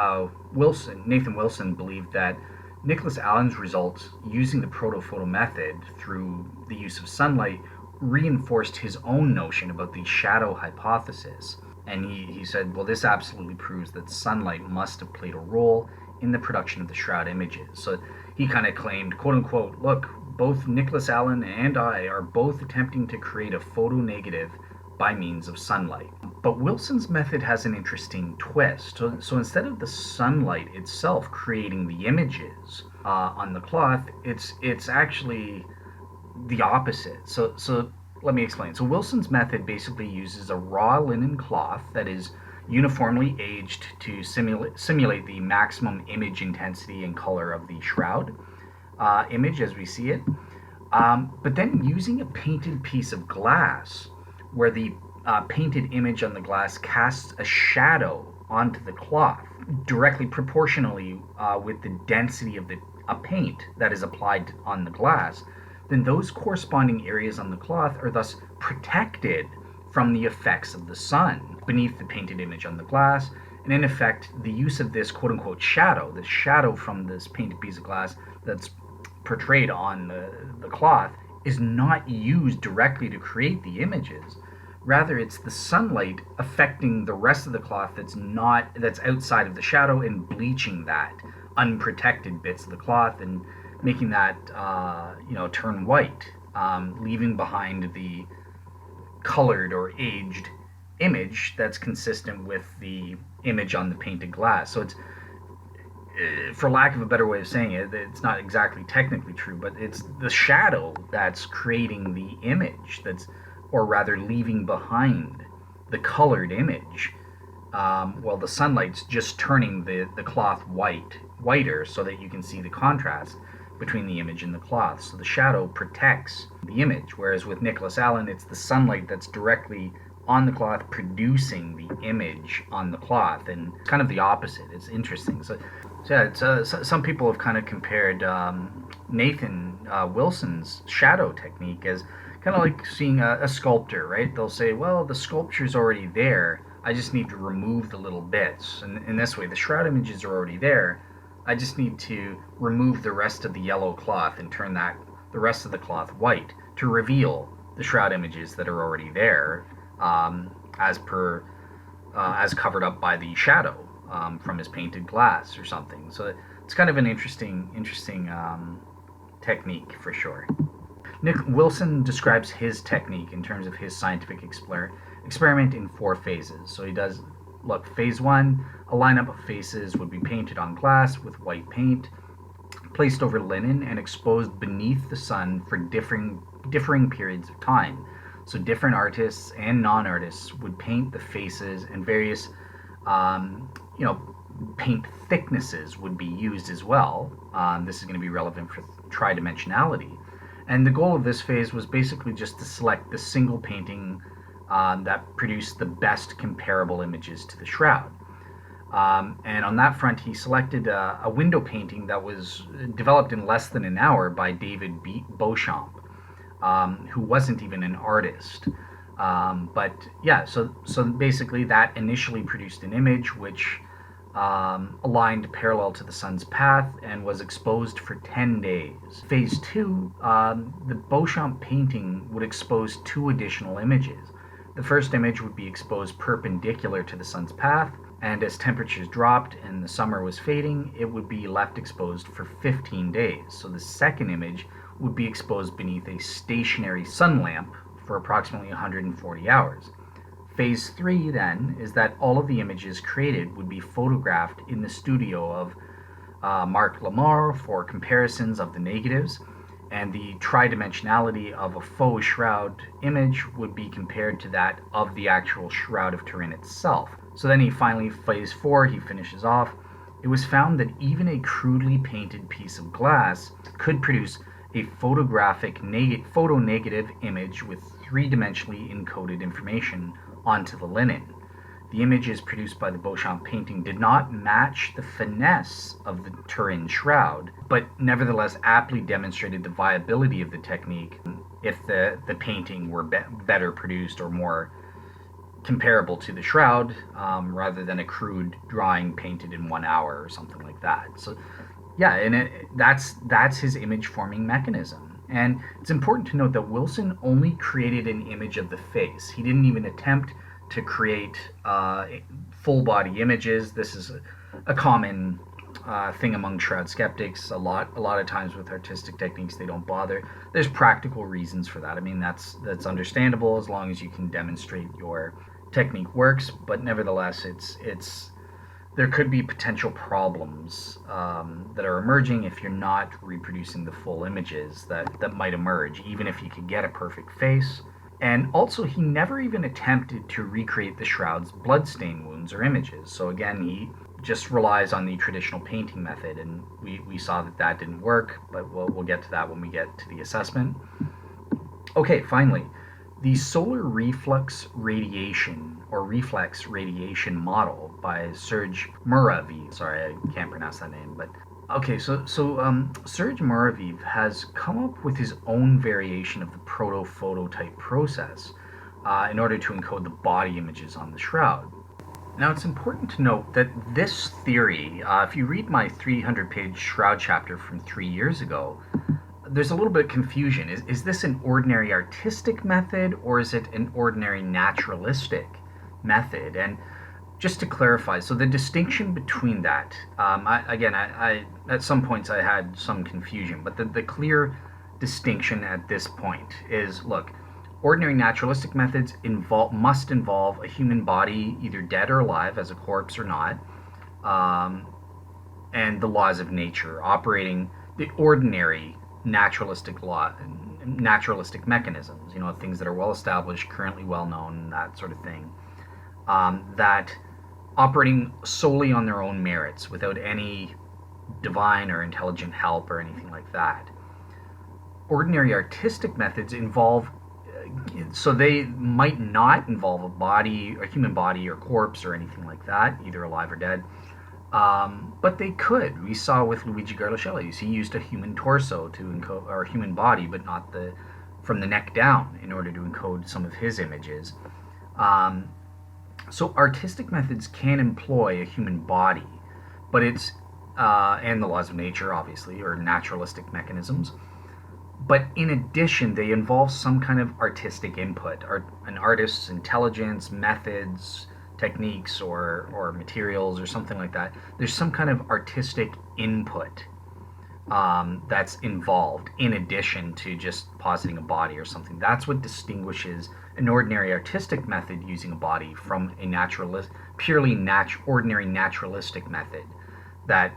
Wilson believed that Nicholas Allen's results using the Proto-Photo method through the use of sunlight reinforced his own notion about the shadow hypothesis. And he said, well, this absolutely proves that sunlight must have played a role in the production of the shroud images. So he kind of claimed, quote unquote, look, both Nicholas Allen and I are both attempting to create a photonegative by means of sunlight. But Wilson's method has an interesting twist. So instead of the sunlight itself creating the images on the cloth, it's actually the opposite. So let me explain. So Wilson's method basically uses a raw linen cloth that is uniformly aged to simulate the maximum image intensity and color of the shroud image as we see it. But then using a painted piece of glass where the painted image on the glass casts a shadow onto the cloth, directly proportionally with the density of the paint that is applied on the glass, then those corresponding areas on the cloth are thus protected from the effects of the sun beneath the painted image on the glass. And in effect, the use of this quote unquote shadow, the shadow from this painted piece of glass that's portrayed on the cloth, is not used directly to create the images. Rather, it's the sunlight affecting the rest of the cloth that's outside of the shadow and bleaching that unprotected bits of the cloth and making that turn white, leaving behind the colored or aged image that's consistent with the image on the painted glass. So it's, for lack of a better way of saying it, it's not exactly technically true, but it's the shadow that's creating the image, or rather leaving behind the colored image, while the sunlight's just turning the cloth whiter so that you can see the contrast between the image and the cloth. So the shadow protects the image, whereas with Nicholas Allen, it's the sunlight that's directly on the cloth producing the image on the cloth, and it's kind of the opposite. It's interesting. So yeah, some people have kind of compared Nathan Wilson's shadow technique as kind of like seeing a sculptor, right? They'll say, well, the sculpture's already there, I just need to remove the little bits. And in this way, the shroud images are already there, I just need to remove the rest of the yellow cloth and turn the rest of the cloth white to reveal the shroud images that are already there, as covered up by the shadow from his painted glass or something. So it's kind of an interesting technique for sure. Nick Wilson describes his technique in terms of his scientific experiment in 4 phases. So he does, phase 1, a lineup of faces would be painted on glass with white paint, placed over linen and exposed beneath the sun for differing periods of time. So different artists and non-artists would paint the faces, and various paint thicknesses would be used as well. This is going to be relevant for tridimensionality. And the goal of this phase was basically just to select the single painting that produced the best comparable images to the shroud. And on that front, he selected a window painting that was developed in less than an hour by David Beauchamp, who wasn't even an artist. But yeah, so basically that initially produced an image which aligned parallel to the sun's path and was exposed for 10 days. Phase 2, the Beauchamp painting would expose 2 additional images. The first image would be exposed perpendicular to the sun's path, and as temperatures dropped and the summer was fading, it would be left exposed for 15 days. So the second image would be exposed beneath a stationary sun lamp for approximately 140 hours. Phase 3, then, is that all of the images created would be photographed in the studio of Marc Lamar for comparisons of the negatives, and the tridimensionality of a faux shroud image would be compared to that of the actual Shroud of Turin itself. So then phase 4, he finishes off. It was found that even a crudely painted piece of glass could produce a photonegative image with 3-dimensionally encoded information onto the linen. The images produced by the Beauchamp painting did not match the finesse of the Turin shroud, but nevertheless aptly demonstrated the viability of the technique if the painting were better produced or more comparable to the shroud, rather than a crude drawing painted in 1 hour or something like that. So yeah, and that's his image forming mechanism. And it's important to note that Wilson only created an image of the face. He didn't even attempt to create full body images. This is a common thing among shroud skeptics. A lot of times with artistic techniques, they don't bother. There's practical reasons for that. I mean, that's understandable as long as you can demonstrate your technique works. But nevertheless, there could be potential problems that are emerging if you're not reproducing the full images that might emerge, even if you could get a perfect face. And also, he never even attempted to recreate the shroud's bloodstain wounds or images. So again, he just relies on the traditional painting method, and we saw that didn't work, but we'll get to that when we get to the assessment. Okay, finally, The solar reflux radiation or reflex radiation model by Serge Muraviv. Sorry, I can't pronounce that name, but okay. Serge Muraviv has come up with his own variation of the proto-photo type process in order to encode the body images on the shroud. Now, it's important to note that this theory, if you read my 300-page Shroud chapter from 3 years ago, there's a little bit of confusion. Is this an ordinary artistic method, or is it an ordinary naturalistic method? And just to clarify, so the distinction between that, I at some points I had some confusion, but the clear distinction at this point is, look, ordinary naturalistic methods must involve a human body, either dead or alive, as a corpse or not, and the laws of nature operating the ordinary naturalistic mechanisms, things that are well established, currently well known, that sort of thing, that operating solely on their own merits without any divine or intelligent help or anything like that. Ordinary artistic methods involve, so they might not involve a human body or corpse or anything like that, either alive or dead. But they could. We saw with Luigi Garlascelli's, he used a human torso to encode, or a human body, but not from the neck down, in order to encode some of his images. So artistic methods can employ a human body, but it's and the laws of nature, obviously, or naturalistic mechanisms. But in addition, they involve some kind of artistic input, an artist's intelligence, methods, techniques, or materials, or something like that. There's some kind of artistic input that's involved in addition to just positing a body or something. That's what distinguishes an ordinary artistic method using a body from a ordinary naturalistic method that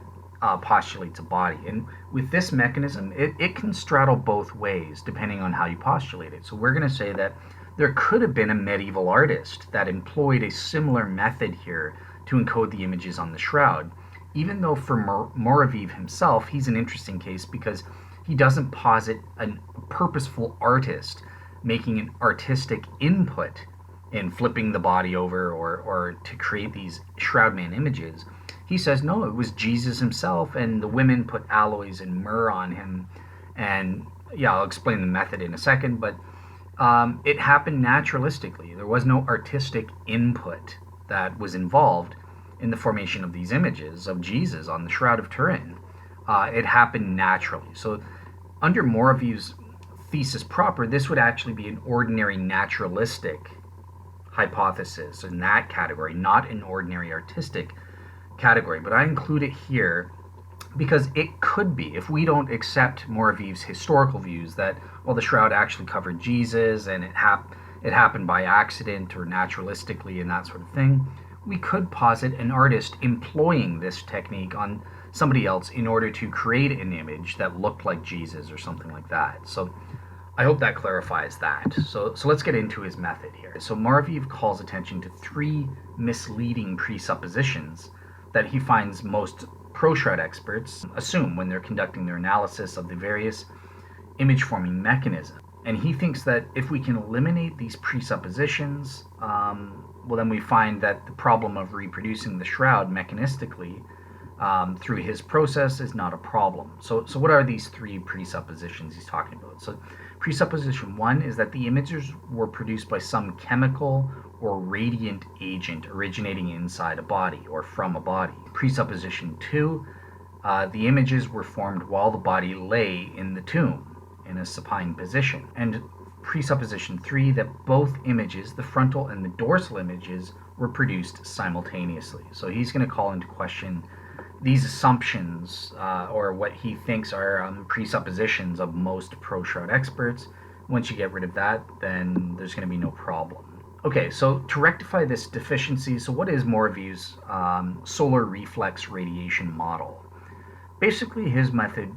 postulates a body. And with this mechanism, it can straddle both ways depending on how you postulate it. So we're going to say that there could have been a medieval artist that employed a similar method here to encode the images on the shroud, even though for Muraviv himself, he's an interesting case because he doesn't posit a purposeful artist making an artistic input in flipping the body over or to create these shroudman images. He says, no, it was Jesus himself, and the women put alloys and myrrh on him. And yeah, I'll explain the method in a second, but it happened naturalistically. There was no artistic input that was involved in the formation of these images of Jesus on the Shroud of Turin. It happened naturally. So under Muraviv's thesis proper, this would actually be an ordinary naturalistic hypothesis in that category, not an ordinary artistic category. But I include it here because it could be, if we don't accept Muraviv's historical views that, well, the shroud actually covered Jesus and it happened by accident or naturalistically and that sort of thing, we could posit an artist employing this technique on somebody else in order to create an image that looked like Jesus or something like that. So I hope that clarifies that. So let's get into his method here. So Muraviv calls attention to three misleading presuppositions that he finds most pro-shroud experts assume when they're conducting their analysis of the various image-forming mechanisms. And he thinks that if we can eliminate these presuppositions, well, then we find that the problem of reproducing the shroud mechanistically through his process is not a problem. So what are these three presuppositions he's talking about? So presupposition one is that the images were produced by some chemical or radiant agent originating inside a body or from a body. Presupposition two, the images were formed while the body lay in the tomb in a supine position. And presupposition three, that both images, the frontal and the dorsal images, were produced simultaneously. So he's going to call into question these assumptions, or what he thinks are presuppositions of most pro-shroud experts. Once you get rid of that, then there's going to be no problem. Okay, so to rectify this deficiency, so what is Muraviv's solar reflex radiation model? Basically, his method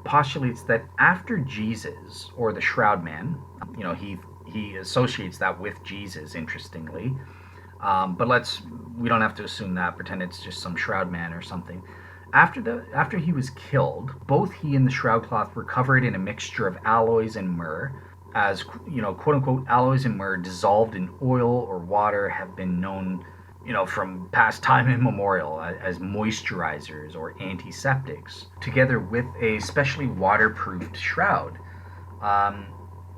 postulates that after Jesus, or the shroud man, he associates that with Jesus, interestingly, but we don't have to assume that, pretend it's just some shroud man or something. After he was killed, both he and the shroud cloth were covered in a mixture of alloys and myrrh. as, quote unquote, alloys in myrrh dissolved in oil or water have been known, from past time immemorial as moisturizers or antiseptics, together with a specially waterproofed shroud.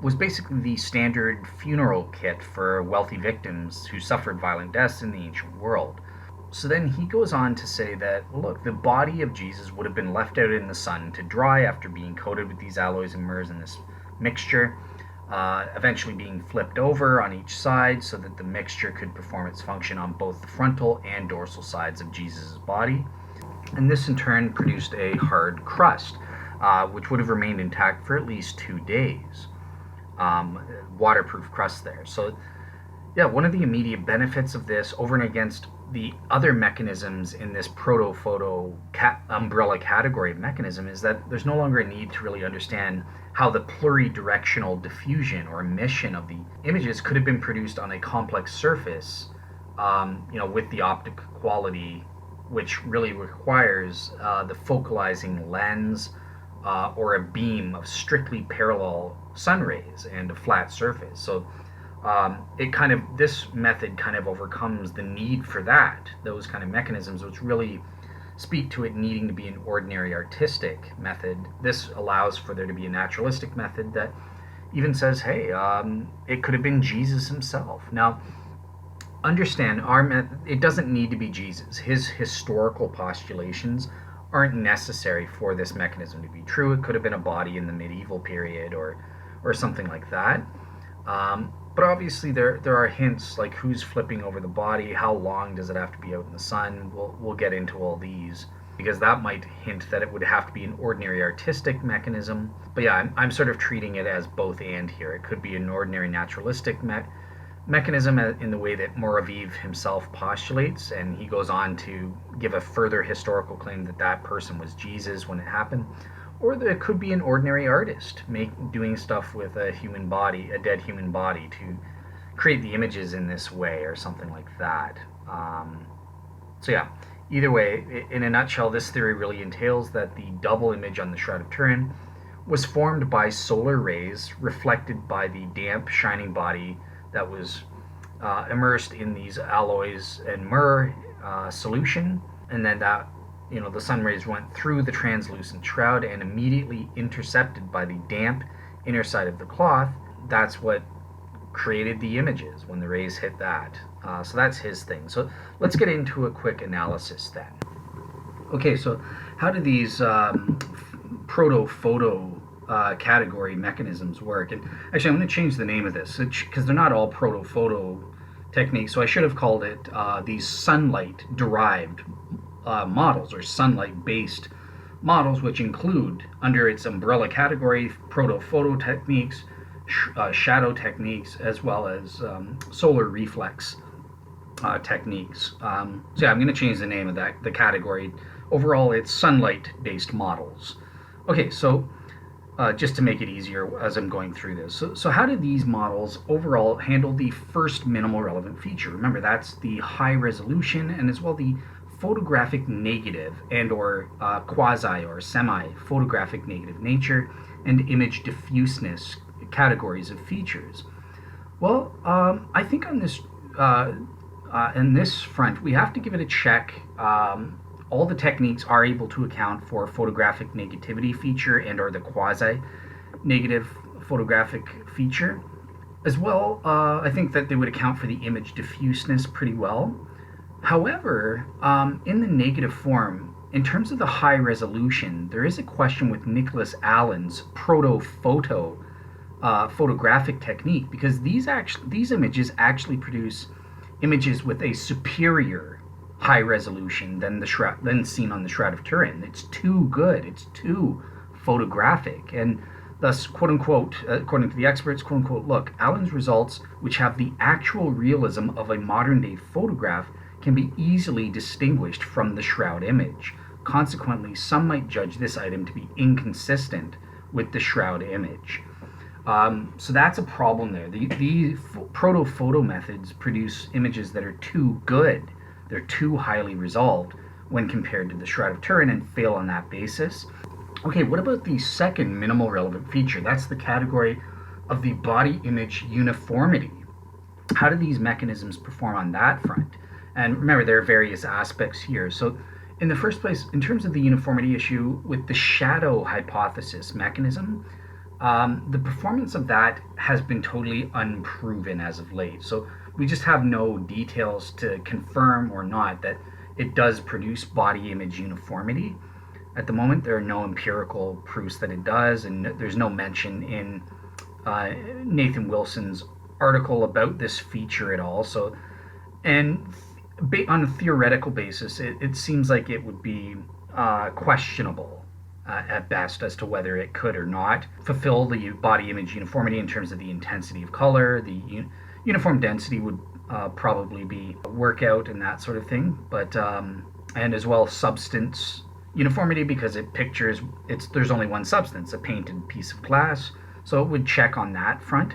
Was basically the standard funeral kit for wealthy victims who suffered violent deaths in the ancient world. So then he goes on to say that, look, the body of Jesus would have been left out in the sun to dry after being coated with these alloys and myrrhs in this mixture, eventually being flipped over on each side so that the mixture could perform its function on both the frontal and dorsal sides of Jesus' body. And this in turn produced a hard crust, which would have remained intact for at least 2 days. Waterproof crust there. So yeah, one of the immediate benefits of this over and against the other mechanisms in this Proto-Photo umbrella category of mechanism is that there's no longer a need to really understand how the pluridirectional diffusion or emission of the images could have been produced on a complex surface, with the optic quality, which really requires the focalizing lens or a beam of strictly parallel sun rays and a flat surface. So this method kind of overcomes the need for those kind of mechanisms, which really speak to it needing to be an ordinary artistic method. This allows for there to be a naturalistic method that even says, hey, it could have been Jesus himself. Now, understand, it doesn't need to be Jesus. His historical postulations aren't necessary for this mechanism to be true. It could have been a body in the medieval period or something like that. But obviously there are hints like who's flipping over the body, how long does it have to be out in the sun. We'll get into all these because that might hint that it would have to be an ordinary artistic mechanism. But yeah, I'm sort of treating it as both and here. It could be an ordinary naturalistic mechanism in the way that Moraviv himself postulates, and he goes on to give a further historical claim that person was Jesus when it happened. Or it could be an ordinary artist doing stuff with a human body, a dead human body, to create the images in this way or something like that. So yeah, either way, in a nutshell, this theory really entails that the double image on the Shroud of Turin was formed by solar rays reflected by the damp, shining body that was immersed in these alloys and myrrh solution, and then that the sun rays went through the translucent shroud and immediately intercepted by the damp inner side of the cloth. That's what created the images when the rays hit that. So that's his thing. So let's get into a quick analysis then. Okay, so how do these Proto-Photo category mechanisms work? And actually, I'm going to change the name of this because they're not all Proto-Photo techniques. So I should have called it these sunlight-derived models or sunlight-based models, which include under its umbrella category Proto-Photo techniques, shadow techniques, as well as solar reflex techniques. So yeah, I'm going to change the name of the category. Overall, it's sunlight-based models. Okay, so just to make it easier as I'm going through this. So how do these models overall handle the first minimal relevant feature? Remember, that's the high resolution and as well the photographic negative and or quasi or semi-photographic negative nature and image diffuseness categories of features. Well, I think on this in this front, we have to give it a check. All the techniques are able to account for photographic negativity feature and or the quasi-negative photographic feature. As well, I think that they would account for the image diffuseness pretty well. However, in the negative form, in terms of the high resolution, there is a question with Nicholas Allen's Proto-Photo photographic technique, because these images actually produce images with a superior high resolution than seen on the Shroud of Turin. It's too good. It's too photographic, and thus, quote unquote, according to the experts, quote unquote, look, Allen's results, which have the actual realism of a modern day photograph, can be easily distinguished from the shroud image. Consequently, some might judge this item to be inconsistent with the shroud image. So that's a problem there. The Proto-Photo methods produce images that are too good. They're too highly resolved when compared to the Shroud of Turin and fail on that basis. Okay, what about the second minimal relevant feature? That's the category of the body image uniformity. How do these mechanisms perform on that front? And remember, there are various aspects here. So in the first place, in terms of the uniformity issue with the shadow hypothesis mechanism, the performance of that has been totally unproven as of late. So we just have no details to confirm or not that it does produce body image uniformity. At the moment, there are no empirical proofs that it does, and there's no mention in Nathan Wilson's article about this feature at all. So, and on a theoretical basis, it seems like it would be questionable at best as to whether it could or not fulfill the body image uniformity in terms of the intensity of color. The uniform density would probably be a workout and that sort of thing, but and as well substance uniformity, because it pictures there's only one substance, a painted piece of glass, so it would check on that front.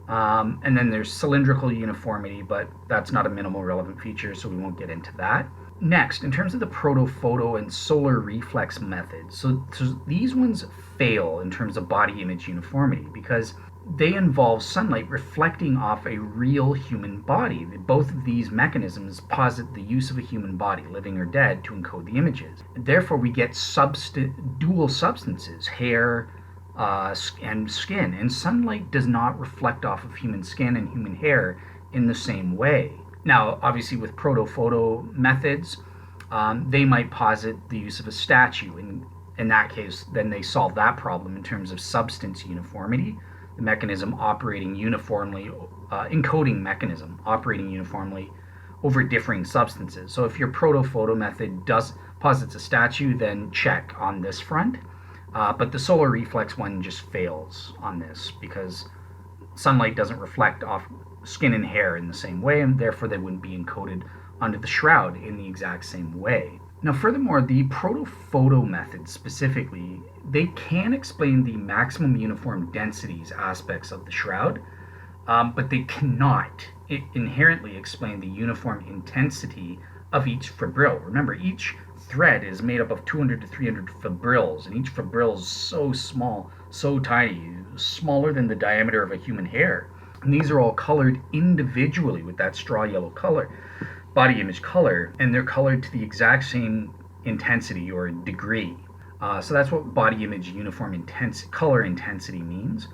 And then there's cylindrical uniformity, but that's not a minimal relevant feature, so we won't get into that. Next, in terms of the Proto-Photo and solar reflex methods, so these ones fail in terms of body image uniformity because they involve sunlight reflecting off a real human body. Both of these mechanisms posit the use of a human body, living or dead, to encode the images. Therefore, we get dual substances, hair, and skin, and sunlight does not reflect off of human skin and human hair in the same way. Now, obviously, with Proto-Photo methods, they might posit the use of a statue. In that case, then they solve that problem in terms of substance uniformity, the mechanism operating uniformly, encoding mechanism operating uniformly over differing substances. So if your Proto-Photo method posits a statue, then check on this front. But the solar reflex one just fails on this because sunlight doesn't reflect off skin and hair in the same way, and therefore they wouldn't be encoded onto the shroud in the exact same way. Now, furthermore, the Proto-Photo method specifically, they can explain the maximum uniform densities aspects of the shroud, but they cannot inherently explain the uniform intensity of each fibril. Remember, each thread is made up of 200 to 300 fibrils, and each fibril is so small, so tiny, smaller than the diameter of a human hair. And these are all colored individually with that straw yellow color, body image color, and they're colored to the exact same intensity or degree. So that's what body image uniform color intensity means.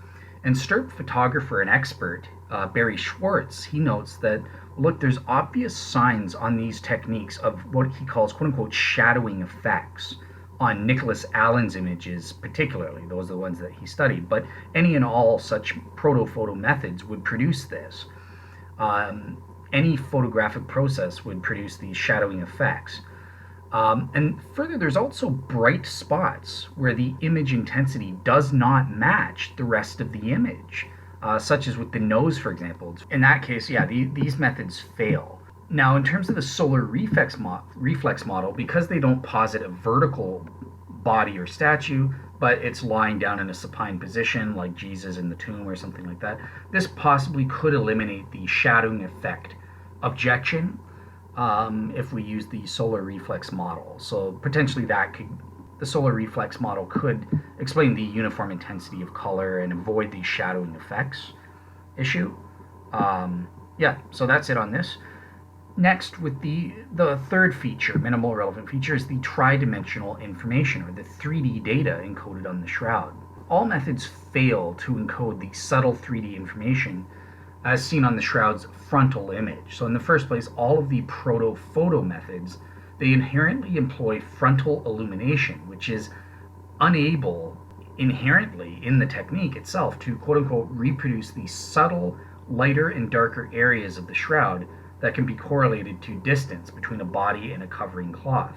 And STURP photographer and expert Barrie Schwortz, he notes that, look, there's obvious signs on these techniques of what he calls quote-unquote shadowing effects on Nicholas Allen's images particularly. Those are the ones that he studied, but any and all such Proto-Photo methods would produce this. Any photographic process would produce these shadowing effects. And further, there's also bright spots where the image intensity does not match the rest of the image, such as with the nose, for example. In that case, yeah, these methods fail. Now, in terms of the solar reflex model, because they don't posit a vertical body or statue, but it's lying down in a supine position like Jesus in the tomb or something like that, this possibly could eliminate the shadowing effect objection if we use the solar reflex model. So potentially the solar reflex model could explain the uniform intensity of color and avoid the shadowing effects issue. Yeah, so that's it on this. Next, with the third feature, minimal relevant feature, is the tridimensional information, or the 3D data encoded on the shroud. All methods fail to encode the subtle 3D information as seen on the shroud's frontal image. So in the first place, all of the Proto-Photo methods, they inherently employ frontal illumination, which is unable inherently in the technique itself to quote-unquote reproduce the subtle, lighter and darker areas of the shroud that can be correlated to distance between a body and a covering cloth.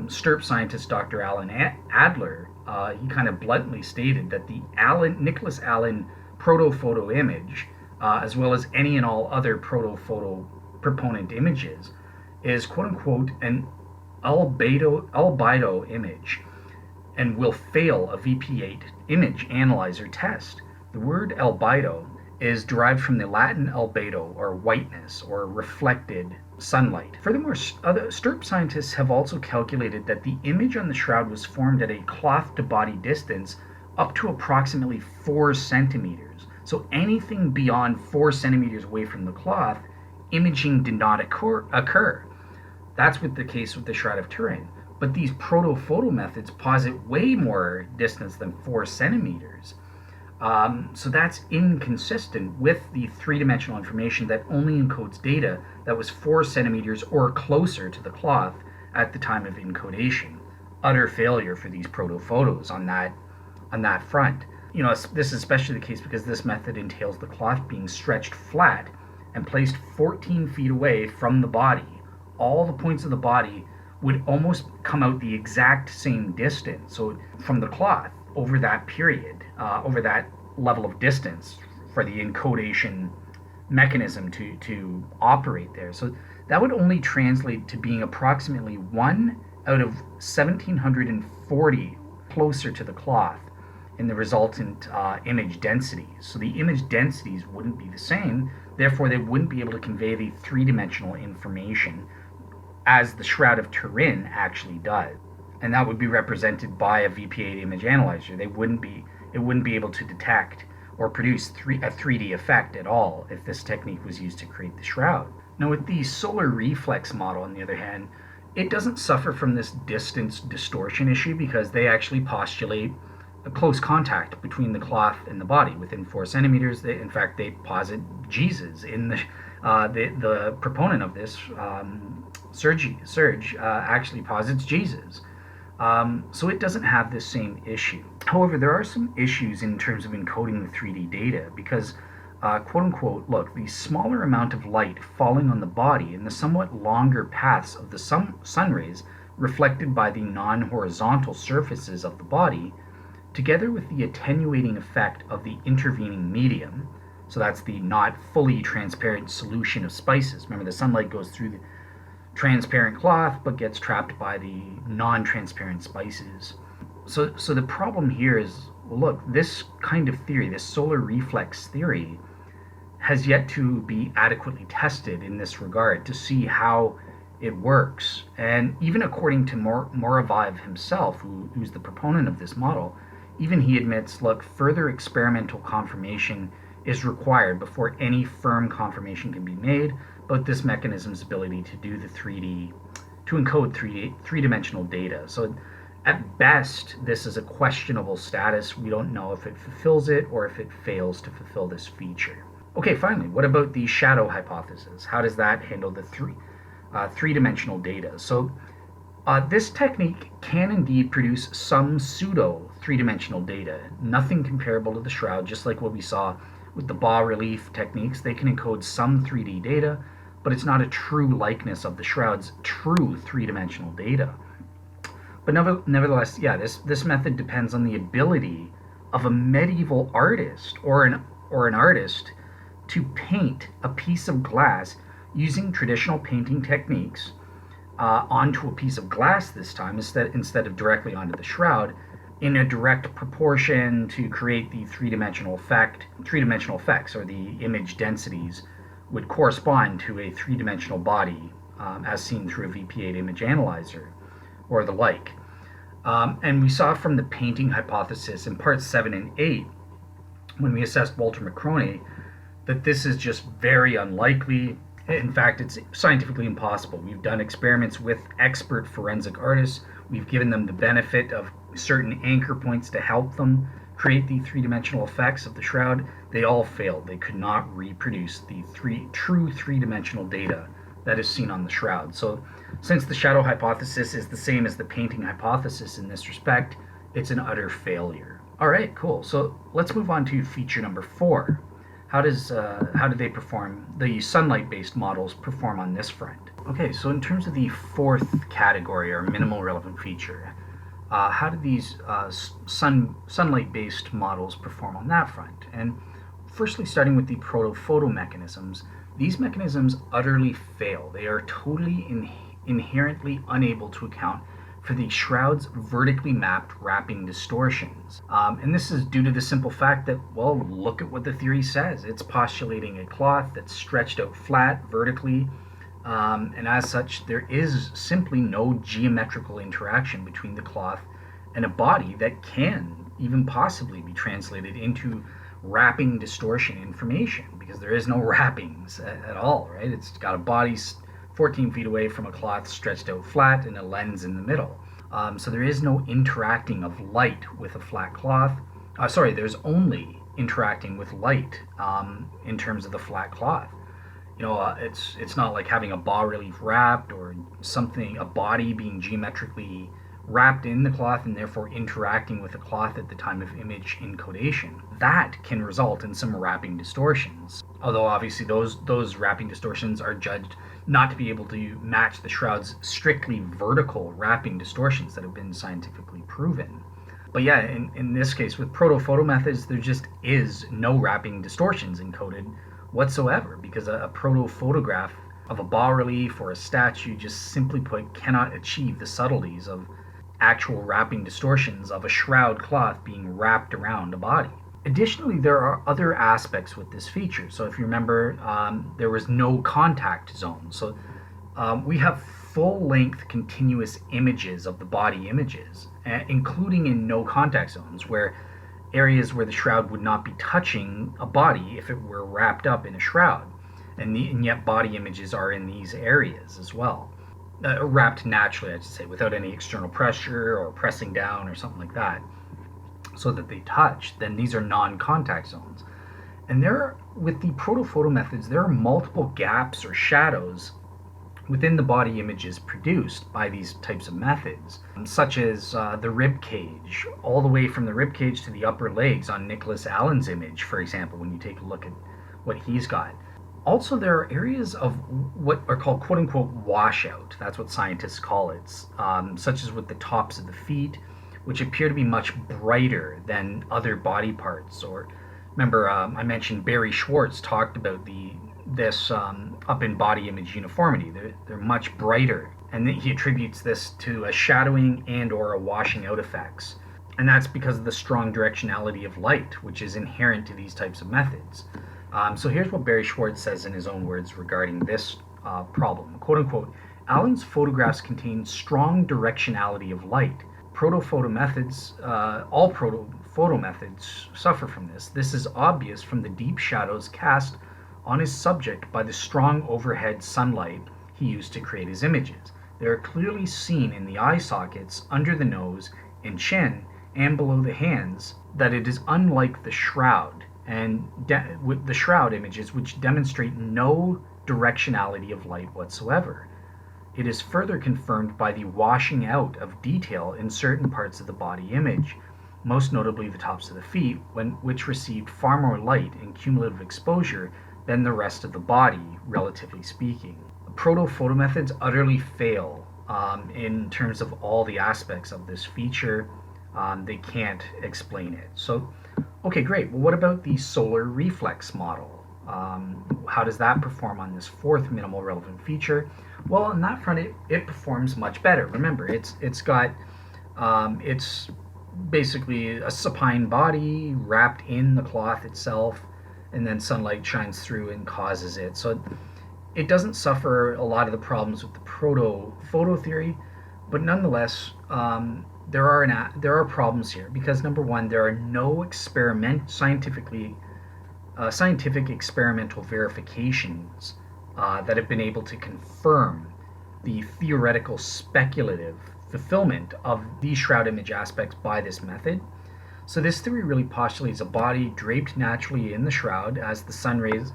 STURP scientist Dr. Alan Adler, he kind of bluntly stated that the Nicholas Allen Proto-Photo image, as well as any and all other Proto-Photo proponent images, is quote-unquote an albedo image and will fail a VP8 image analyzer test. The word albedo is derived from the Latin albedo, or whiteness, or reflected sunlight. Furthermore, other STURP scientists have also calculated that the image on the shroud was formed at a cloth-to-body distance up to approximately 4 centimeters. So anything beyond 4 centimeters away from the cloth, imaging did not occur. That's with the case with the Shroud of Turin. But these proto-photo methods posit way more distance than 4 centimeters. So that's inconsistent with the three-dimensional information that only encodes data that was 4 centimeters or closer to the cloth at the time of encodation. Utter failure for these proto-photos on that front. This is especially the case because this method entails the cloth being stretched flat and placed 14 feet away from the body. All the points of the body would almost come out the exact same distance. So from the cloth over that period, over that level of distance for the encodation mechanism to operate there. So that would only translate to being approximately 1 out of 1,740 closer to the cloth in the resultant image densities. So the image densities wouldn't be the same, therefore they wouldn't be able to convey the three-dimensional information as the Shroud of Turin actually does. And that would be represented by a VP8 image analyzer. It wouldn't be able to detect or produce a 3D effect at all if this technique was used to create the shroud. Now with the solar reflex model, on the other hand, it doesn't suffer from this distance distortion issue because they actually postulate a close contact between the cloth and the body within 4 centimeters. In fact, they posit Jesus in the proponent of this, Serge actually posits Jesus. So it doesn't have this same issue. However, there are some issues in terms of encoding the 3D data because, quote unquote, look, the smaller amount of light falling on the body and the somewhat longer paths of the sun rays reflected by the non-horizontal surfaces of the body, together with the attenuating effect of the intervening medium, so that's the not fully transparent solution of spices. Remember, the sunlight goes through the transparent cloth but gets trapped by the non-transparent spices. So the problem here is, well, look, this kind of theory, this solar reflex theory, has yet to be adequately tested in this regard to see how it works. And even according to Morovayev himself, who's the proponent of this model, even he admits, look, further experimental confirmation is required before any firm confirmation can be made about this mechanism's ability to do the to encode three-dimensional data. So at best, this is a questionable status. We don't know if it fulfills it or if it fails to fulfill this feature. Okay, finally, what about the shadow hypothesis? How does that handle the three-dimensional data? So this technique can indeed produce some pseudo three-dimensional data, nothing comparable to the shroud, just like what we saw with the bas-relief techniques. They can encode some 3D data, but it's not a true likeness of the shroud's true three-dimensional data. But nevertheless, yeah, this method depends on the ability of a medieval artist or an artist to paint a piece of glass using traditional painting techniques onto a piece of glass this time instead of directly onto the shroud in a direct proportion to create the three-dimensional effects, or the image densities would correspond to a three-dimensional body as seen through a VP8 image analyzer or the like. And we saw from the painting hypothesis in parts 7 and 8, when we assessed Walter Macrone, that this is just very unlikely. In fact, it's scientifically impossible. We've done experiments with expert forensic artists. We've given them the benefit of certain anchor points to help them create the three-dimensional effects of the shroud. They all failed. They could not reproduce the true three-dimensional data that is seen on the shroud. So since the shadow hypothesis is the same as the painting hypothesis in this respect, it's an utter failure. All right, cool. So let's move on to feature number 4. How do they perform, the sunlight-based models perform on this front? Okay, so in terms of the fourth category, or minimal relevant feature, how do these sunlight-based models perform on that front? And firstly, starting with the proto-photo mechanisms, these mechanisms utterly fail. They are totally inherently unable to account for the shroud's vertically mapped wrapping distortions. And this is due to the simple fact that, well, look at what the theory says. It's postulating a cloth that's stretched out flat vertically, and as such, there is simply no geometrical interaction between the cloth and a body that can even possibly be translated into wrapping distortion information, because there is no wrappings at all, right? It's got a body 14 feet away from a cloth stretched out flat and a lens in the middle. So there is no interacting of light with a flat cloth. There's only interacting with light in terms of the flat cloth. It's not like having a bas-relief wrapped or a body being geometrically wrapped in the cloth and therefore interacting with the cloth at the time of image encodation. That can result in some wrapping distortions. Although obviously those wrapping distortions are judged not to be able to match the shroud's strictly vertical wrapping distortions that have been scientifically proven. But yeah, in this case, with proto-photo methods, there just is no wrapping distortions encoded whatsoever, because a proto-photograph of a bas-relief or a statue, just simply put, cannot achieve the subtleties of actual wrapping distortions of a shroud cloth being wrapped around a body. Additionally, there are other aspects with this feature. So if you remember, there was no contact zone. So we have full-length continuous images of the body images, including in no contact zones, where areas where the shroud would not be touching a body if it were wrapped up in a shroud. And yet body images are in these areas as well. Wrapped naturally, I should say, without any external pressure or pressing down or something like that, so that they touch. Then these are non-contact zones. And with the proto-photo methods, there are multiple gaps or shadows within the body images produced by these types of methods, such as the rib cage, all the way from the rib cage to the upper legs on Nicholas Allen's image, for example, when you take a look at what he's got. Also, there are areas of what are called quote-unquote washout. That's what scientists call it, such as with the tops of the feet, which appear to be much brighter than other body parts. Or remember, I mentioned Barrie Schwortz talked about this up in body image uniformity. They're much brighter, and he attributes this to a shadowing and or a washing out effects. And that's because of the strong directionality of light, which is inherent to these types of methods. So here's what Barrie Schwortz says in his own words regarding this problem. Quote unquote, Allen's photographs contain strong directionality of light. Proto-photo methods, all proto-photo methods suffer from this. This is obvious from the deep shadows cast on his subject by the strong overhead sunlight he used to create his images. They are clearly seen in the eye sockets, under the nose and chin, and below the hands, that it is unlike the shroud, and with the shroud images, which demonstrate no directionality of light whatsoever. It is further confirmed by the washing out of detail in certain parts of the body image, most notably the tops of the feet, which received far more light and cumulative exposure than the rest of the body, relatively speaking. Proto-photo methods utterly fail in terms of all the aspects of this feature. They can't explain it. So, okay, great. Well, what about the solar reflex model? How does that perform on this fourth minimal relevant feature? Well, on that front, it performs much better. Remember, it's basically a supine body wrapped in the cloth itself, and then sunlight shines through and causes it. So it doesn't suffer a lot of the problems with the proto-photo theory, but nonetheless, there are problems here, because number one, there are no scientific experimental verifications that have been able to confirm the theoretical speculative fulfillment of these shroud image aspects by this method. So this theory really postulates a body draped naturally in the shroud as the sun rays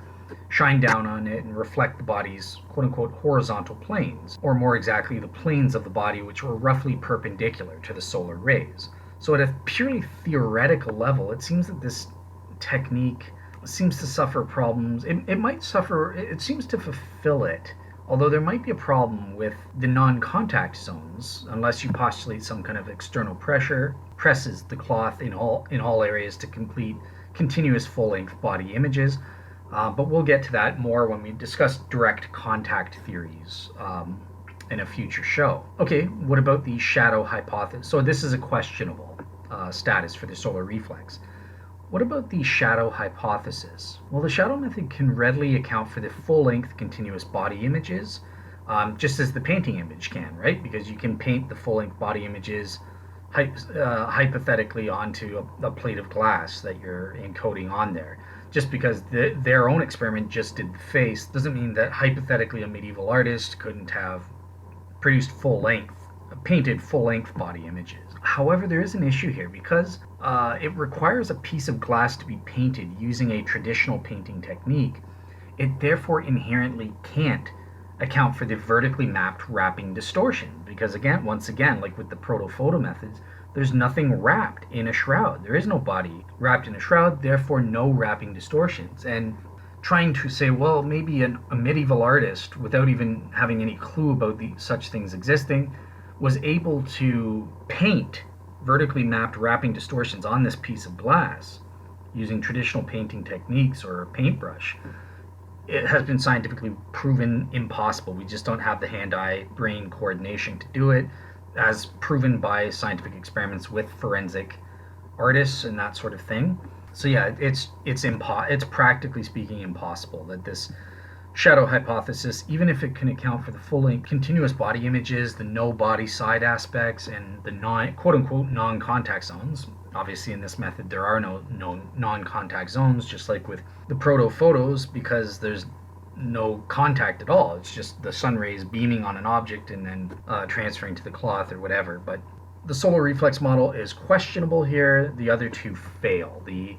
shine down on it and reflect the body's quote-unquote horizontal planes, or more exactly the planes of the body which were roughly perpendicular to the solar rays. So at a purely theoretical level, it seems that this technique seems to suffer problems. It seems to fulfill it, although there might be a problem with the non-contact zones, unless you postulate some kind of external pressure presses the cloth in all areas to complete continuous full-length body images. But we'll get to that more when we discuss direct contact theories in a future show. Okay, what about the shadow hypothesis? So this is a questionable status for the solar reflex. What about the shadow hypothesis? Well, the shadow method can readily account for the full-length continuous body images, just as the painting image can, right? Because you can paint the full-length body images hypothetically onto a plate of glass that you're encoding on there. Just because their own experiment just did the face doesn't mean that hypothetically a medieval artist couldn't have produced painted full length body images. However, there is an issue here because it requires a piece of glass to be painted using a traditional painting technique. It therefore inherently can't account for the vertically mapped wrapping distortion because, again, once again, like with the Proto-Photo methods, there's nothing wrapped in a shroud. There is no body wrapped in a shroud, therefore no wrapping distortions. And trying to say, well, maybe a medieval artist, without even having any clue about such things existing, was able to paint vertically mapped wrapping distortions on this piece of glass using traditional painting techniques or a paintbrush. It has been scientifically proven impossible. We just don't have the hand-eye brain coordination to do it, as proven by scientific experiments with forensic artists and that sort of thing. So yeah, it's practically speaking impossible that this shadow hypothesis, even if it can account for the full-length continuous body images, the no body side aspects, and the quote-unquote non-contact zones. Obviously in this method there are no non-contact zones, just like with the proto-photos, because there's no contact at all. It's just the sun rays beaming on an object and then transferring to the cloth or whatever. But the solar reflex model is questionable here. The other two fail. The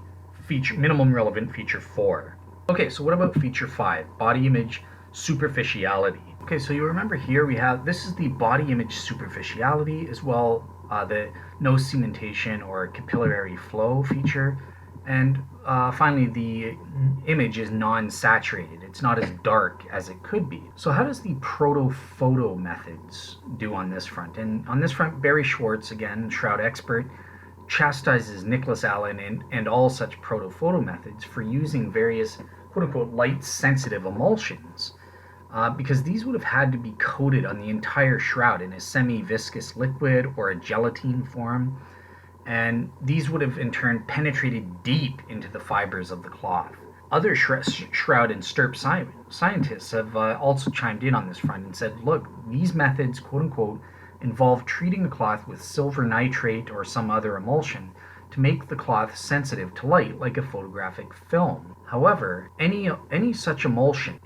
minimum relevant feature 4. Okay, so what about feature 5, body image superficiality? Okay, so you remember here this is the body image superficiality as well, the no cementation or capillary flow feature, and finally the image is non-saturated. It's not as dark as it could be. So how does the proto-photo methods do on this front? And on this front, Barrie Schwortz, again, Shroud expert, chastises Nicholas Allen and all such proto-photo methods for using various quote-unquote light-sensitive emulsions, because these would have had to be coated on the entire shroud in a semi-viscous liquid or a gelatine form, and these would have in turn penetrated deep into the fibers of the cloth. Other shroud and stirp scientists have also chimed in on this front and said, look, these methods, quote-unquote, involve treating the cloth with silver nitrate or some other emulsion to make the cloth sensitive to light, like a photographic film. However, any such emulsion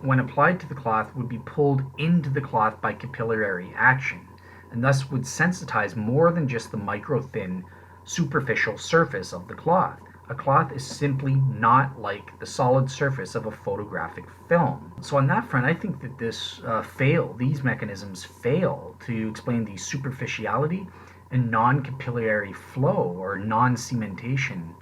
when applied to the cloth, would be pulled into the cloth by capillary action, and thus would sensitize more than just the micro-thin superficial surface of the cloth. A cloth is simply not like the solid surface of a photographic film. So on that front, I think that these mechanisms fail to explain the superficiality and non-capillary flow or non-cementation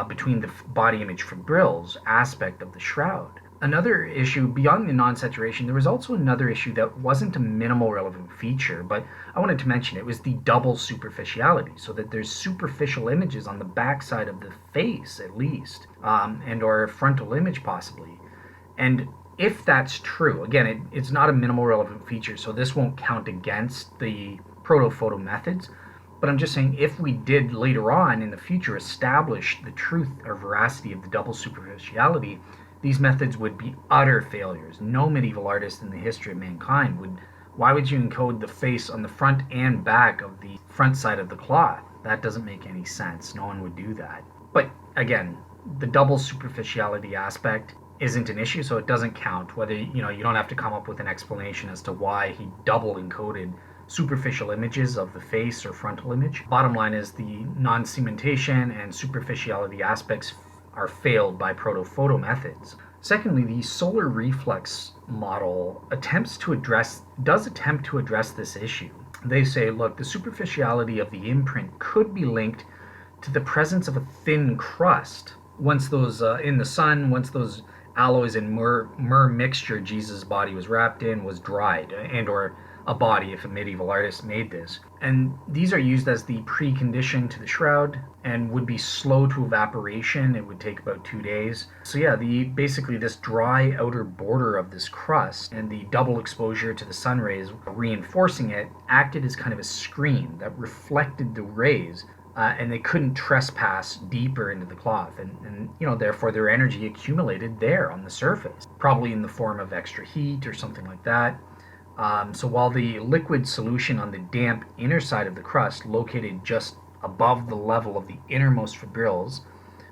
between the body image fibrils aspect of the shroud. Another issue beyond the non-saturation, there was also another issue that wasn't a minimal relevant feature, but I wanted to mention it was the double superficiality, so that there's superficial images on the backside of the face at least, and or a frontal image possibly. And if that's true, again, it's not a minimal relevant feature, so this won't count against the proto-photo methods, but I'm just saying if we did later on in the future establish the truth or veracity of the double superficiality, these methods would be utter failures. No medieval artist in the history of mankind why would you encode the face on the front and back of the front side of the cloth? That doesn't make any sense. No one would do that. But again, the double superficiality aspect isn't an issue, so it doesn't count. Whether, you don't have to come up with an explanation as to why he double encoded superficial images of the face or frontal image. Bottom line is the non-cementation and superficiality aspects are failed by proto-photo methods. Secondly, the solar reflex model attempts to address this issue. They say, look, the superficiality of the imprint could be linked to the presence of a thin crust once those in the sun, once those alloys and myrrh mixture Jesus' body was wrapped in was dried, and or a body if a medieval artist made this. And these are used as the precondition to the shroud and would be slow to evaporation. It would take about 2 days. So yeah, basically this dry outer border of this crust and the double exposure to the sun rays reinforcing it acted as kind of a screen that reflected the rays, and they couldn't trespass deeper into the cloth, and therefore their energy accumulated there on the surface, probably in the form of extra heat or something like that. So while the liquid solution on the damp inner side of the crust, located just above the level of the innermost fibrils,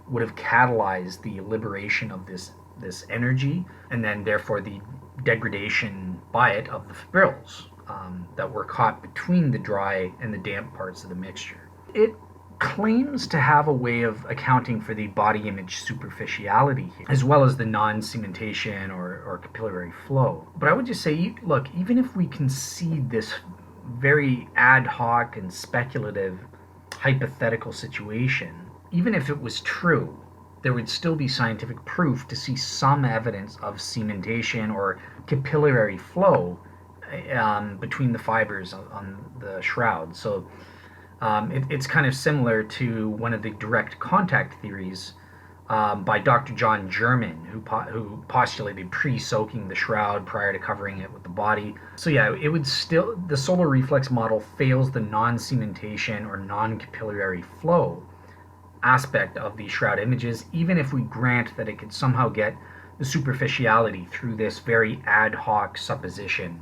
would have catalyzed the liberation of this energy, and then therefore the degradation by it of the fibrils that were caught between the dry and the damp parts of the mixture. It claims to have a way of accounting for the body image superficiality here, as well as the non-cementation or capillary flow. But I would just say, look, even if we concede this very ad hoc and speculative hypothetical situation, even if it was true, there would still be scientific proof to see some evidence of cementation or capillary flow between the fibers on the shroud. So it's kind of similar to one of the direct contact theories by Dr. John German, who postulated pre-soaking the shroud prior to covering it with the body. So yeah, it would still, the solar reflex model fails the non-cementation or non-capillary flow aspect of the shroud images, even if we grant that it could somehow get the superficiality through this very ad hoc supposition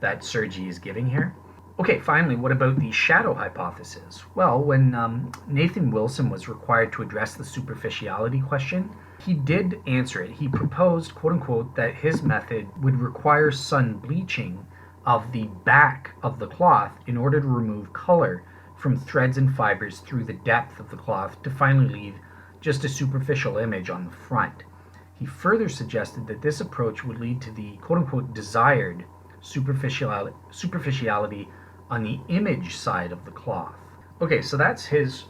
that Sergi is giving here. Okay, finally, what about the shadow hypothesis? Well, when Nathan Wilson was required to address the superficiality question, he did answer it. He proposed, quote unquote, that his method would require sun bleaching of the back of the cloth in order to remove color from threads and fibers through the depth of the cloth to finally leave just a superficial image on the front. He further suggested that this approach would lead to the quote unquote desired superficiality on the image side of the cloth. Okay, so that's his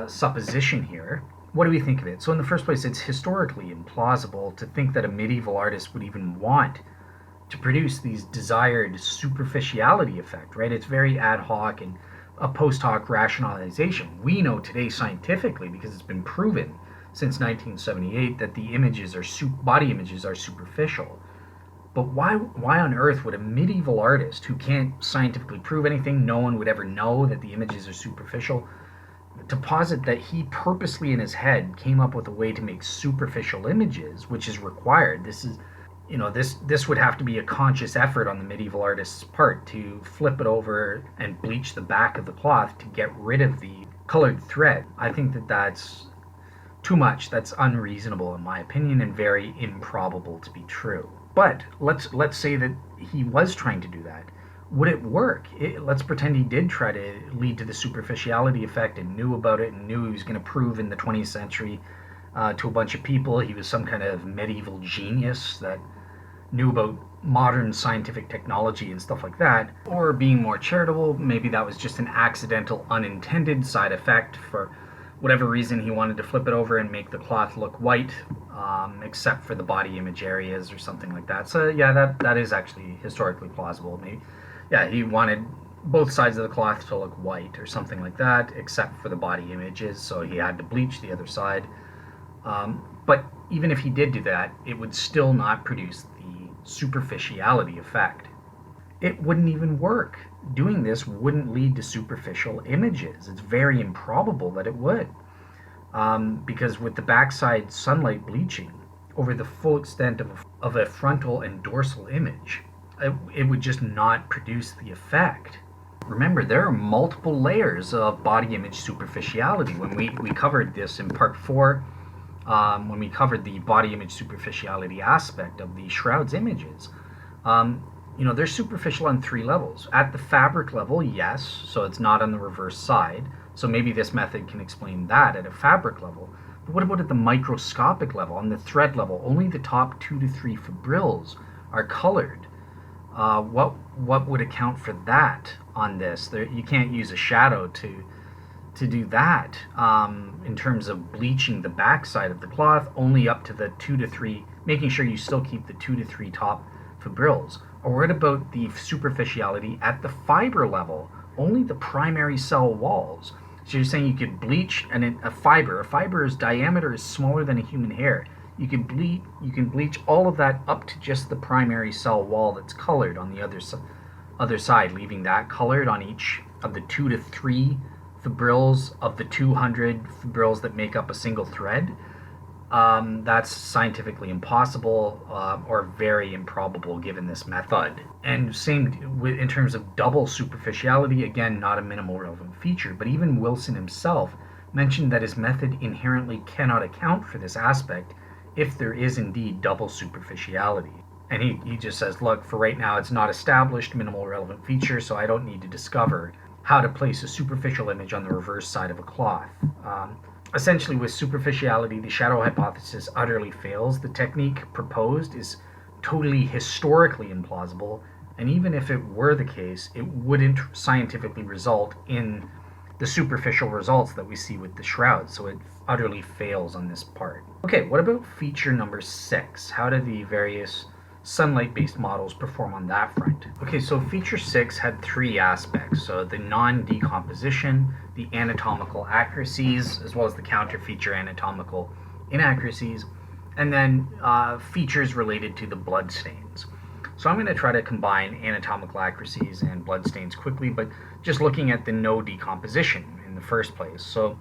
supposition here. What do we think of it? So in the first place, it's historically implausible to think that a medieval artist would even want to produce these desired superficiality effect, right? It's very ad hoc and a post hoc rationalization. We know today scientifically, because it's been proven since 1978, that the images are body images are superficial. But why on earth would a medieval artist who can't scientifically prove anything, no one would ever know that the images are superficial, to posit that he purposely in his head came up with a way to make superficial images, which is required? This is, this would have to be a conscious effort on the medieval artist's part to flip it over and bleach the back of the cloth to get rid of the colored thread. I think that that's too much. That's unreasonable in my opinion and very improbable to be true. But let's say that he was trying to do that. Would it work? Let's pretend he did try to lead to the superficiality effect and knew about it and knew he was going to prove in the 20th century to a bunch of people he was some kind of medieval genius that knew about modern scientific technology and stuff like that. Or being more charitable, maybe that was just an accidental, unintended side effect. For whatever reason, he wanted to flip it over and make the cloth look white, except for the body image areas or something like that. So yeah, that is actually historically plausible. Maybe, yeah, he wanted both sides of the cloth to look white or something like that, except for the body images, so he had to bleach the other side. But even if he did do that, it would still not produce the superficiality effect. It wouldn't even work. Doing this wouldn't lead to superficial images. It's very improbable that it would. Because with the backside sunlight bleaching over the full extent of a frontal and dorsal image, it would just not produce the effect. Remember, there are multiple layers of body image superficiality. When we covered this in part 4, when we covered the body image superficiality aspect of the shroud's images, they're superficial on 3 levels. At the fabric level, yes, so it's not on the reverse side. So maybe this method can explain that at a fabric level. But what about at the microscopic level, on the thread level? Only the top 2 to 3 fibrils are colored. What would account for that on this? You can't use a shadow to do that in terms of bleaching the backside of the cloth, only up to the 2 to 3, making sure you still keep the 2 to 3 top fibrils. Or what about the superficiality at the fiber level? Only the primary cell walls. So you're saying you could bleach a fiber's diameter is smaller than a human hair. You can bleach all of that up to just the primary cell wall that's colored on the other side, leaving that colored on each of the 2 to 3 fibrils of the 200 fibrils that make up a single thread. That's scientifically impossible or very improbable given this method. And same in terms of double superficiality, again, not a minimal relevant feature, but even Wilson himself mentioned that his method inherently cannot account for this aspect if there is indeed double superficiality. And he just says, look, for right now, it's not established minimal relevant feature, so I don't need to discover how to place a superficial image on the reverse side of a cloth. Essentially, with superficiality, the shadow hypothesis utterly fails. The technique proposed is totally historically implausible, and even if it were the case, it wouldn't scientifically result in the superficial results that we see with the shroud, so it utterly fails on this part. Okay, what about feature number 6? How do the various sunlight-based models perform on that front? Okay, so feature 6 had 3 aspects. So the non-decomposition, the anatomical accuracies, as well as the counter-feature anatomical inaccuracies, and then features related to the blood stains. So I'm going to try to combine anatomical accuracies and blood stains quickly, but just looking at the no decomposition in the first place. So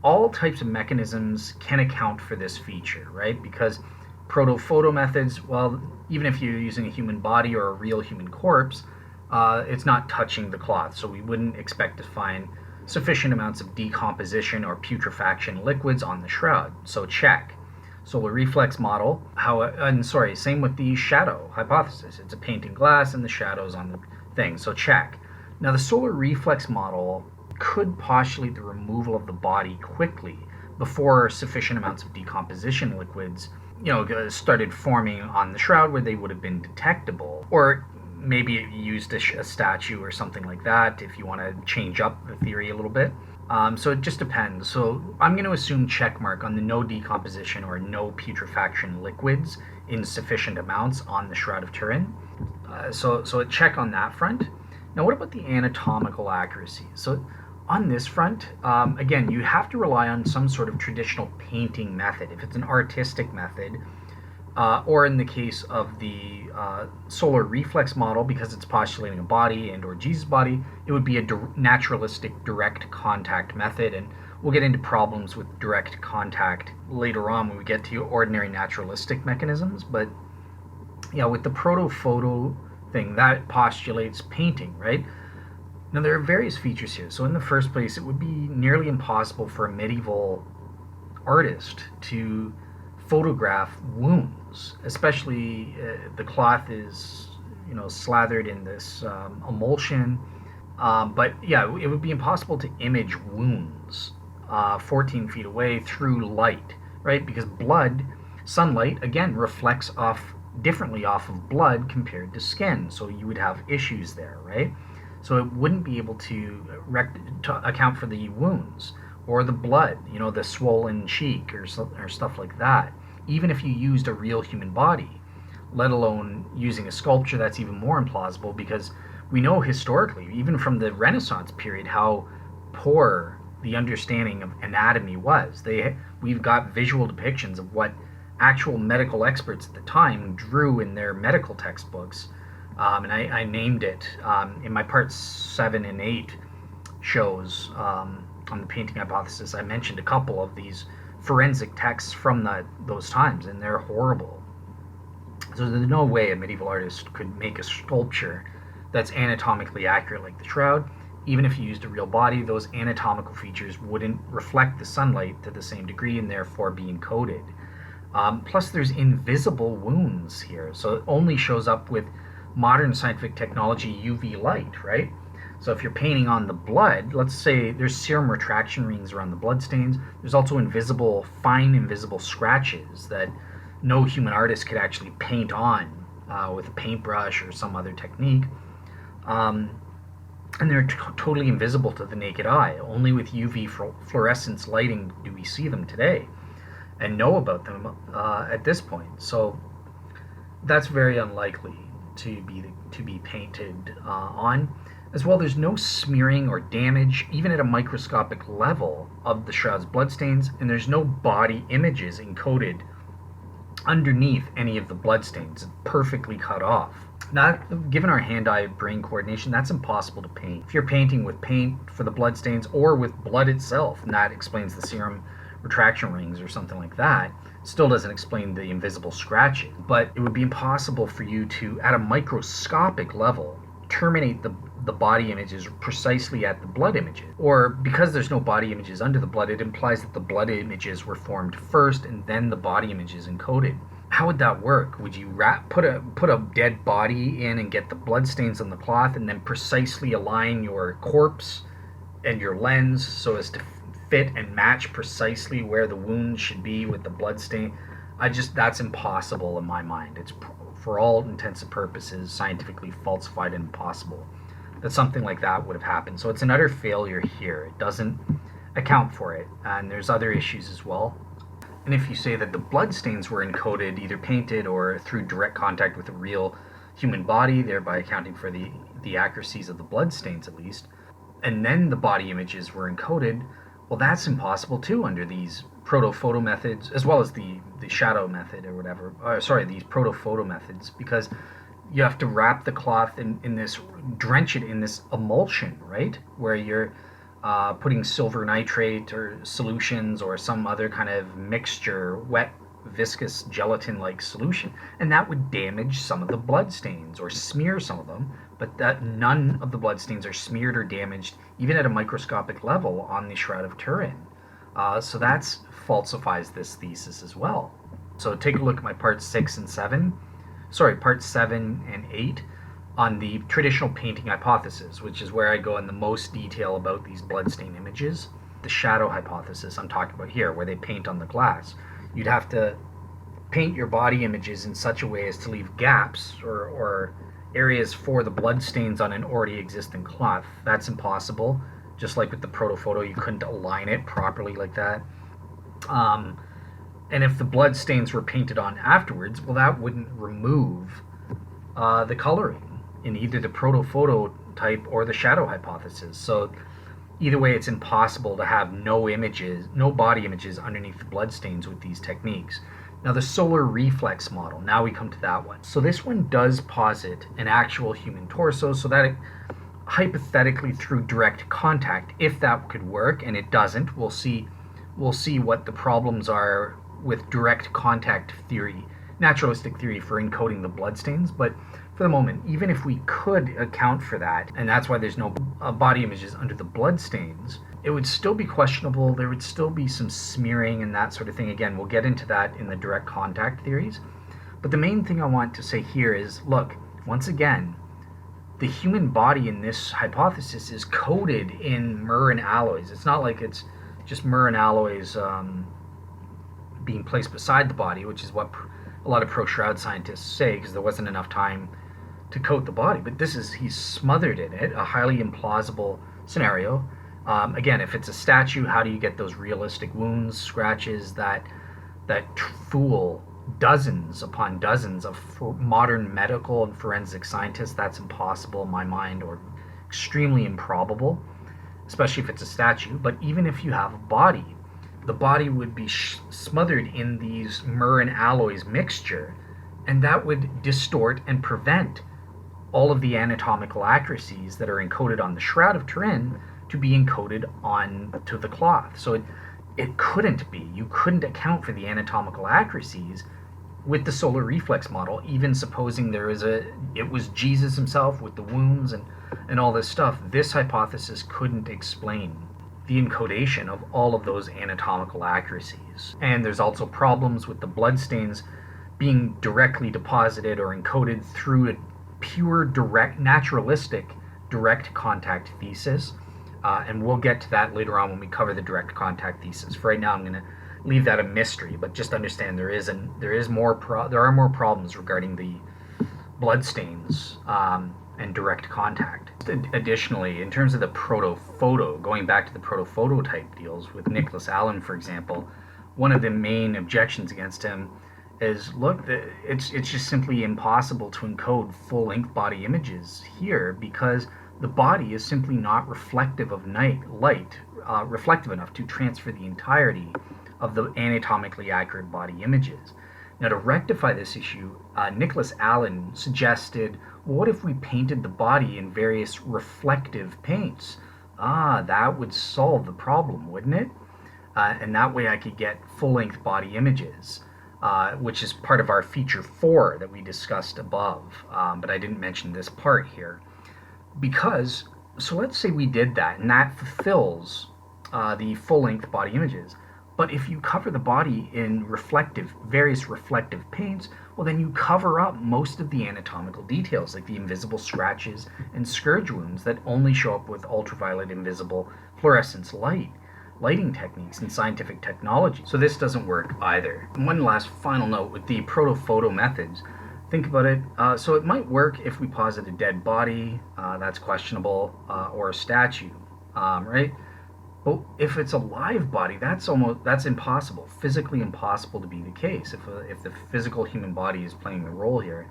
all types of mechanisms can account for this feature, right? Because proto-photo methods, well, even if you're using a human body or a real human corpse, it's not touching the cloth, so we wouldn't expect to find sufficient amounts of decomposition or putrefaction liquids on the shroud, so check. Solar reflex model, same with the shadow hypothesis. It's a painted glass and the shadows on the thing, so check. Now the solar reflex model could postulate the removal of the body quickly before sufficient amounts of decomposition liquids started forming on the shroud where they would have been detectable. Or maybe it used a statue or something like that if you want to change up the theory a little bit. So it just depends. So I'm going to assume check mark on the no decomposition or no putrefaction liquids in sufficient amounts on the Shroud of Turin. So a check on that front. Now what about the anatomical accuracy? So on this front, again, you have to rely on some sort of traditional painting method. If it's an artistic method, or in the case of the solar reflex model, because it's postulating a body and or Jesus body, it would be a naturalistic direct contact method. And we'll get into problems with direct contact later on when we get to ordinary naturalistic mechanisms. But yeah, with the proto-photo thing, that postulates painting, right? Now, there are various features here. So in the first place, it would be nearly impossible for a medieval artist to photograph wounds, especially the cloth is, slathered in this emulsion. But yeah, it would be impossible to image wounds 14 feet away through light, right? Because sunlight, again, reflects differently off of blood compared to skin. So you would have issues there, right? So it wouldn't be able to account for the wounds or the blood, the swollen cheek or stuff like that. Even if you used a real human body, let alone using a sculpture, that's even more implausible because we know historically, even from the Renaissance period, how poor the understanding of anatomy was. We've got visual depictions of what actual medical experts at the time drew in their medical textbooks. And I named it in my parts 7 and 8 shows on the painting hypothesis. I mentioned a couple of these forensic texts from those times, and they're horrible. So there's no way a medieval artist could make a sculpture that's anatomically accurate like the shroud. Even if you used a real body, those anatomical features wouldn't reflect the sunlight to the same degree and therefore be encoded. Plus, there's invisible wounds here, so it only shows up with modern scientific technology UV light, right? So if you're painting on the blood, let's say there's serum retraction rings around the blood stains. There's also fine invisible scratches that no human artist could actually paint on with a paintbrush or some other technique. And they're totally invisible to the naked eye. Only with UV fluorescence lighting do we see them today and know about them at this point. So that's very unlikely to be painted on. As well, there's no smearing or damage, even at a microscopic level, of the shroud's bloodstains, and there's no body images encoded underneath any of the bloodstains. It's perfectly cut off. Now, given our hand-eye brain coordination, that's impossible to paint. If you're painting with paint for the bloodstains or with blood itself, and that explains the serum retraction rings or something like that. Still doesn't explain the invisible scratching, but it would be impossible for you to, at a microscopic level, terminate the body images precisely at the blood images. Or because there's no body images under the blood, it implies that the blood images were formed first and then the body images encoded. How would that work? Would you put a dead body in and get the blood stains on the cloth and then precisely align your corpse and your lens so as to fit and match precisely where the wound should be with the blood stain? That's impossible in my mind. It's, for all intents and purposes, scientifically falsified and impossible that something like that would have happened. So it's an utter failure here. It doesn't account for it, and there's other issues as well. And if you say that the blood stains were encoded, either painted or through direct contact with a real human body, thereby accounting for the accuracies of the blood stains at least, and then the body images were encoded, well, that's impossible too under these proto-photo methods, as well as the shadow method or whatever. These proto-photo methods, because you have to wrap the cloth in this, drench it in this emulsion, right? Where you're putting silver nitrate or solutions or some other kind of mixture, wet, viscous, gelatin-like solution, and that would damage some of the blood stains or smear some of them, but that none of the blood stains are smeared or damaged, even at a microscopic level, on the Shroud of Turin. So that falsifies this thesis as well. So take a look at my parts 7 and 8 on the traditional painting hypothesis, which is where I go in the most detail about these bloodstain images. The shadow hypothesis I'm talking about here, where they paint on the glass. You'd have to paint your body images in such a way as to leave gaps or areas for the bloodstains on an already existing cloth. That's impossible. Just like with the Proto-Photo, you couldn't align it properly like that. And if the bloodstains were painted on afterwards, well, that wouldn't remove the coloring in either the Proto-Photo type or the shadow hypothesis. So either way, it's impossible to have no body images underneath the bloodstains with these techniques. Now the solar reflex model, now we come to that one. So this one does posit an actual human torso, so that hypothetically through direct contact, if that could work, and it doesn't, we'll see what the problems are with direct contact theory, naturalistic theory for encoding the bloodstains. But for the moment, even if we could account for that, and that's why there's no body images under the bloodstains, it would still be questionable. There would still be some smearing and that sort of thing. Again, we'll get into that in the direct contact theories. But the main thing I want to say here is, look, once again, the human body in this hypothesis is coated in myrrh and alloys. It's not like it's just myrrh and alloys being placed beside the body, which is what a lot of pro-shroud scientists say, because there wasn't enough time to coat the body. But he's smothered in it, a highly implausible scenario. Again, if it's a statue, how do you get those realistic wounds, scratches that fool dozens upon dozens of modern medical and forensic scientists? That's impossible in my mind, or extremely improbable, especially if it's a statue. But even if you have a body, the body would be smothered in these myrrh and alloys mixture, and that would distort and prevent all of the anatomical accuracies that are encoded on the Shroud of Turin to be encoded onto the cloth. So it couldn't be. You couldn't account for the anatomical accuracies with the solar reflex model, even supposing it was Jesus himself with the wounds and all this stuff. This hypothesis couldn't explain the encodation of all of those anatomical accuracies. And there's also problems with the bloodstains being directly deposited or encoded through a pure direct naturalistic direct contact thesis. And we'll get to that later on when we cover the direct contact thesis. For right now, I'm going to leave that a mystery, but just understand there are more problems regarding the bloodstains and direct contact. Additionally, in terms of the Proto-Photo, going back to the Proto-Photo type deals with Nicholas Allen, for example, one of the main objections against him is, look, it's just simply impossible to encode full-length body images here, because the body is simply not reflective of light, reflective enough to transfer the entirety of the anatomically accurate body images. Now, to rectify this issue, Nicholas Allen suggested, well, what if we painted the body in various reflective paints? That would solve the problem, wouldn't it? and that way I could get full-length body images, which is part of our feature 4 that we discussed above, but I didn't mention this part here. Because, so let's say we did that, and that fulfills the full-length body images. But if you cover the body in various reflective paints, well, then you cover up most of the anatomical details, like the invisible scratches and scourge wounds that only show up with ultraviolet invisible fluorescence lighting techniques and scientific technology. So this doesn't work either. And one last final note with the Proto-Photo methods. Think about it. So it might work if we posit a dead body, that's questionable, or a statue, right? But if it's a live body, that's impossible, physically impossible to be the case if the physical human body is playing the role here.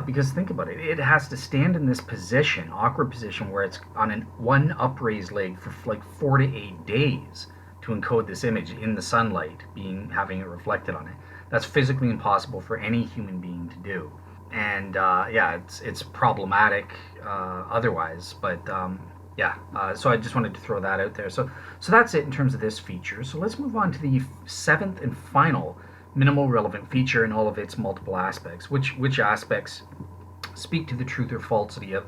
Because think about it, it has to stand in this position, awkward position, where it's on one upraised leg for like 4 to 8 days to encode this image in the sunlight, having it reflected on it. That's physically impossible for any human being to do. And yeah, it's problematic otherwise, but so I just wanted to throw that out there. So that's it in terms of this feature. So let's move on to the 7th and final minimal relevant feature in all of its multiple aspects. Which aspects speak to the truth or falsity of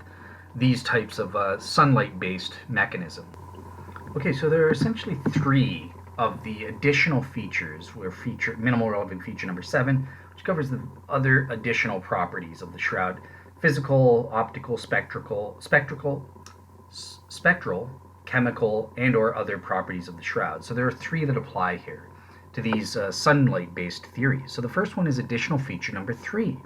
these types of sunlight-based mechanism. Okay, so there are essentially 3 of the additional features where minimal relevant feature number 7, which covers the other additional properties of the shroud: physical, optical, spectral, chemical, and or other properties of the shroud. So there are 3 that apply here to these sunlight-based theories. So the first one is additional feature number 3,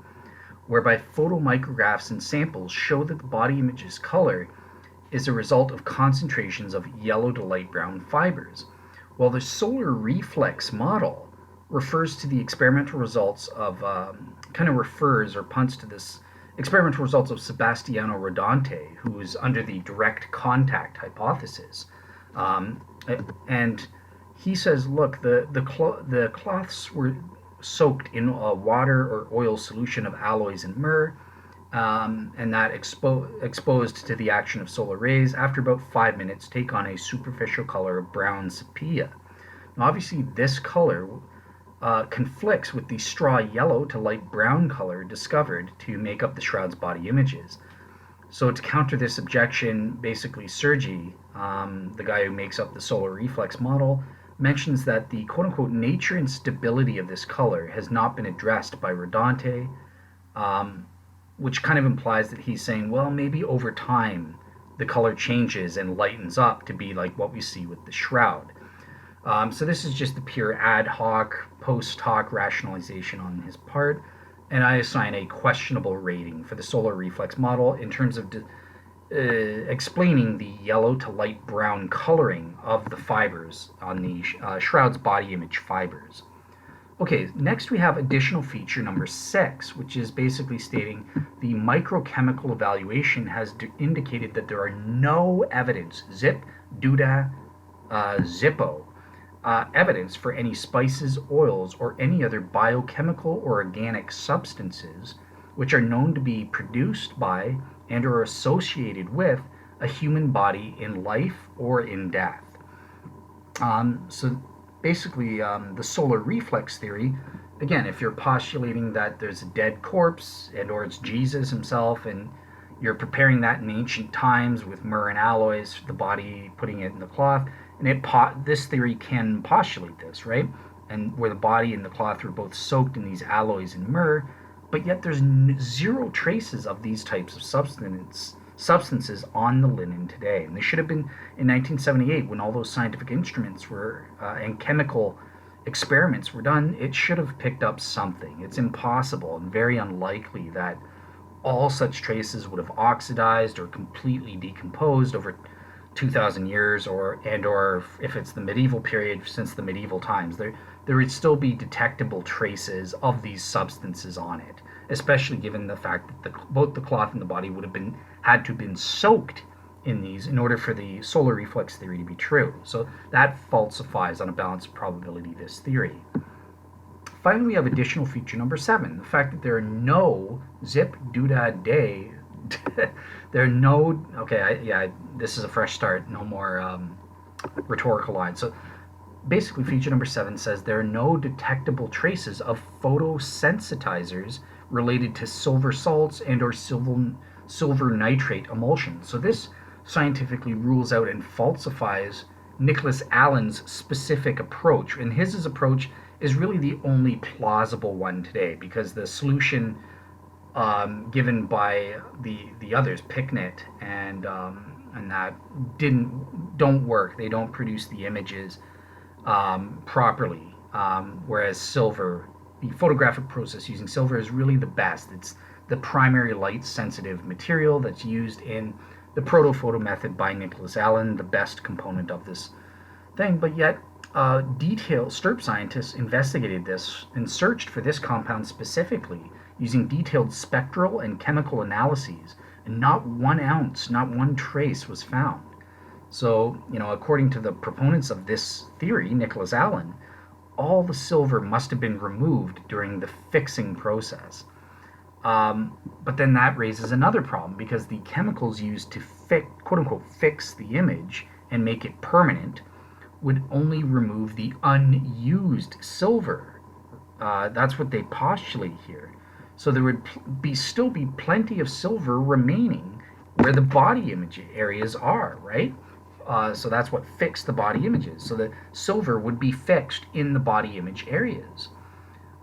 whereby photomicrographs and samples show that the body image's color is a result of concentrations of yellow to light brown fibers, while the solar reflex model refers to the experimental results of, punts to this experimental results of Sebastiano Rodante, who is under the direct contact hypothesis. And he says, look, the cloths were soaked in a water or oil solution of alloys and myrrh, and that exposed to the action of solar rays, after about 5 minutes, take on a superficial color of brown sepia. Now, obviously, this color conflicts with the straw yellow to light brown color discovered to make up the shroud's body images. So to counter this objection, basically Sergi, the guy who makes up the solar reflex model, mentions that the quote-unquote nature and stability of this color has not been addressed by Rodante, which kind of implies that he's saying, well, maybe over time the color changes and lightens up to be like what we see with the shroud. So this is just the pure ad hoc, post hoc rationalization on his part, and I assign a questionable rating for the solar reflex model in terms of explaining the yellow to light brown coloring of the fibers on the shroud's body image fibers. Okay, next we have additional feature number 6, which is basically stating the microchemical evaluation has indicated that there are no evidence, evidence for any spices, oils, or any other biochemical or organic substances which are known to be produced by and are associated with a human body in life or in death. So basically, the solar reflex theory, again, if you're postulating that there's a dead corpse and or it's Jesus himself, and you're preparing that in ancient times with myrrh and alloys, the body, putting it in the cloth, and this theory can postulate this, right? And where the body and the cloth were both soaked in these alloys and myrrh, but yet there's 0 traces of these types of substances on the linen today. And they should have been in 1978, when all those scientific instruments were and chemical experiments were done. It should have picked up something. It's impossible and very unlikely that all such traces would have oxidized or completely decomposed over 2,000 years, or if it's the medieval period, since the medieval times, there would still be detectable traces of these substances on it, especially given the fact that both the cloth and the body would have had to have been soaked in these in order for the solar reflex theory to be true. So that falsifies, on a balanced probability, this theory. Finally, we have additional feature number 7, the fact that there are no there are no, this is a fresh start, no more rhetorical lines. So basically feature number 7 says there are no detectable traces of photosensitizers related to silver salts and or silver nitrate emulsion. So this scientifically rules out and falsifies Nicholas Allen's specific approach. And his approach is really the only plausible one today, because the solution given by the others, Picnet and that don't work. They don't produce the images properly. Whereas silver, the photographic process using silver is really the best. It's the primary light-sensitive material that's used in the Proto-Photo method by Nicholas Allen, the best component of this thing. But yet, STURP scientists investigated this and searched for this compound specifically using detailed spectral and chemical analyses, and not 1 ounce, not one trace was found. So, according to the proponents of this theory, Nicholas Allen, all the silver must have been removed during the fixing process. But then that raises another problem, because the chemicals used to quote-unquote fix the image and make it permanent would only remove the unused silver. That's what they postulate here. So there would still be plenty of silver remaining where the body image areas are, right? So that's what fixed the body images. So the silver would be fixed in the body image areas.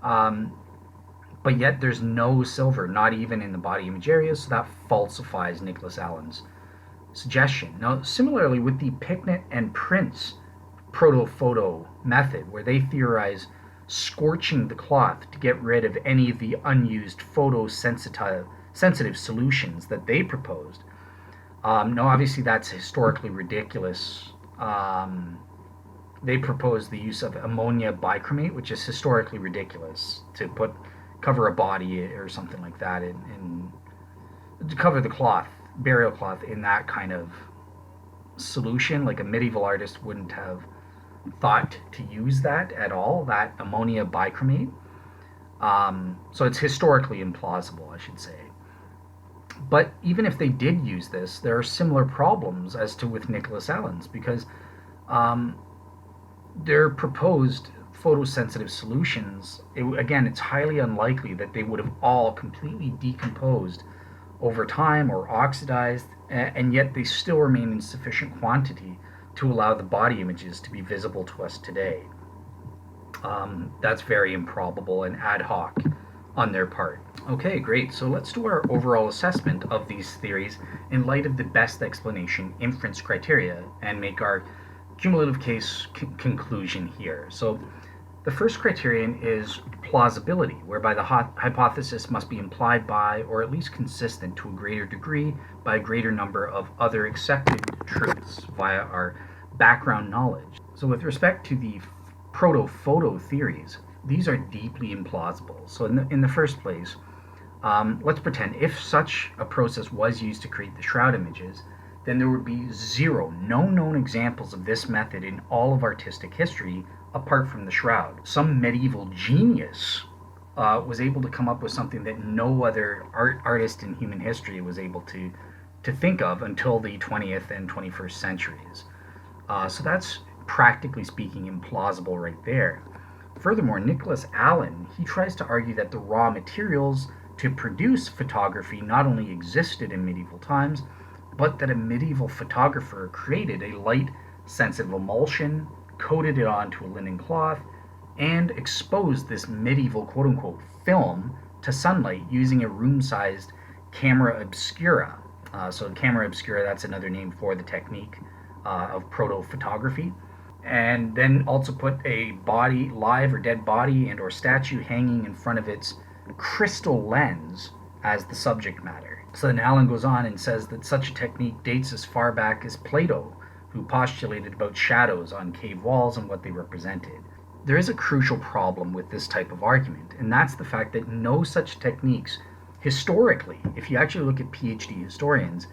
But yet there's no silver, not even in the body image areas, so that falsifies Nicholas Allen's suggestion. Now, similarly with the Picnet and Prince Proto-Photo method, where they theorize scorching the cloth to get rid of any of the unused photosensitive solutions that they proposed. No, obviously that's historically ridiculous. They proposed the use of ammonia bichromate, which is historically ridiculous, to cover a body or something like that, to cover the cloth, burial cloth, in that kind of solution. Like, a medieval artist wouldn't have thought to use that at all, that ammonia bichromate. So it's historically implausible, I should say. But even if they did use this, there are similar problems as to with Nicholas Allen's, because their proposed photosensitive solutions, again, it's highly unlikely that they would have all completely decomposed over time or oxidized, and yet they still remain in sufficient quantity to allow the body images to be visible to us today. That's very improbable and ad hoc on their part. Okay, great. So let's do our overall assessment of these theories in light of the best explanation inference criteria and make our cumulative case conclusion here. So the first criterion is plausibility, whereby the hypothesis must be implied by, or at least consistent to a greater degree, by a greater number of other accepted truths via our background knowledge. So with respect to the Proto-Photo theories, these are deeply implausible. So in the first place, let's pretend if such a process was used to create the shroud images, then there would be no known examples of this method in all of artistic history apart from the shroud. Some medieval genius was able to come up with something that no other artist in human history was able to think of until the 20th and 21st centuries. So that's, practically speaking, implausible right there. Furthermore, Nicholas Allen, he tries to argue that the raw materials to produce photography not only existed in medieval times, but that a medieval photographer created a light-sensitive emulsion, coated it onto a linen cloth, and exposed this medieval quote-unquote film to sunlight using a room-sized camera obscura. So camera obscura, that's another name for the technique of proto-photography. And then also put a body, live or dead body and or statue hanging in front of its crystal lens as the subject matter. So then Allen goes on and says that such a technique dates as far back as Plato, who postulated about shadows on cave walls and what they represented. There is a crucial problem with this type of argument, and that's the fact that no such techniques historically, if you actually look at PhD historians,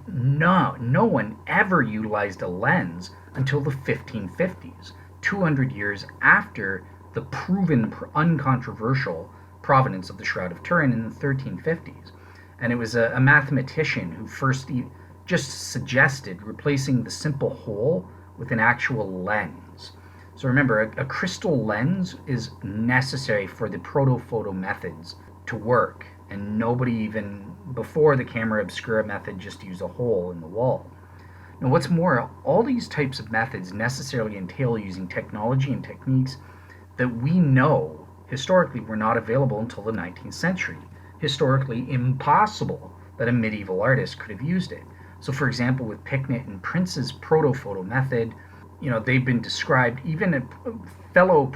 no one ever utilized a lens until the 1550s, 200 years after the proven uncontroversial provenance of the Shroud of Turin in the 1350s. And it was a mathematician who first just suggested replacing the simple hole with an actual lens. So remember, a crystal lens is necessary for the Proto-Photo methods to work, and nobody even before the camera obscura method just used a hole in the wall. Now what's more, all these types of methods necessarily entail using technology and techniques that we know historically were not available until the 19th century. Historically impossible that a medieval artist could have used it. So for example, with Picknett and Prince's Proto-Photo method, they've been described, even a fellow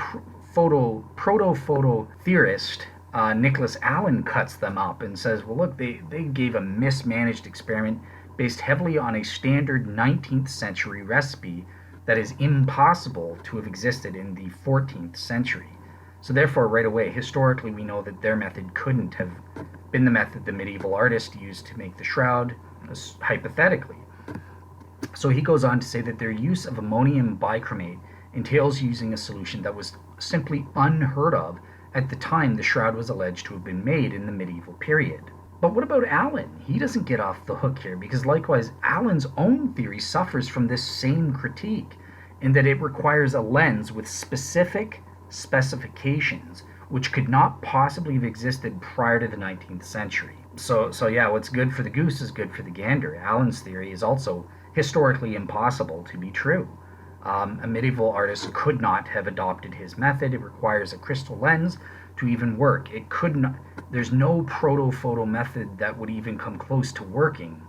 Proto-Photo theorist, Nicholas Allen, cuts them up and says, well look, they gave a mismanaged experiment based heavily on a standard 19th century recipe that is impossible to have existed in the 14th century. So therefore, right away, historically, we know that their method couldn't have been the method the medieval artist used to make the shroud, hypothetically. So he goes on to say that their use of ammonium bichromate entails using a solution that was simply unheard of at the time the shroud was alleged to have been made in the medieval period. But what about Allen? He doesn't get off the hook here, because likewise, Allen's own theory suffers from this same critique, in that it requires a lens with specific specifications which could not possibly have existed prior to the 19th century. So yeah, what's good for the goose is good for the gander. Allen's theory is also historically impossible to be true. A medieval artist could not have adopted his method. It requires a crystal lens to even work. It could not. There's no Proto-Photo method that would even come close to working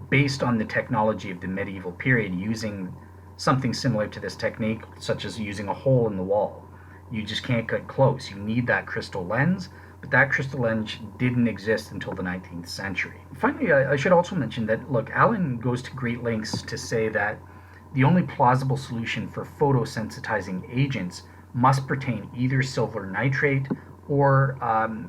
based on the technology of the medieval period using something similar to this technique, such as using a hole in the wall. You just can't get close. You need that crystal lens, but that crystal lens didn't exist until the 19th century. Finally, I should also mention that, look, Allen goes to great lengths to say that the only plausible solution for photosensitizing agents must pertain either silver nitrate or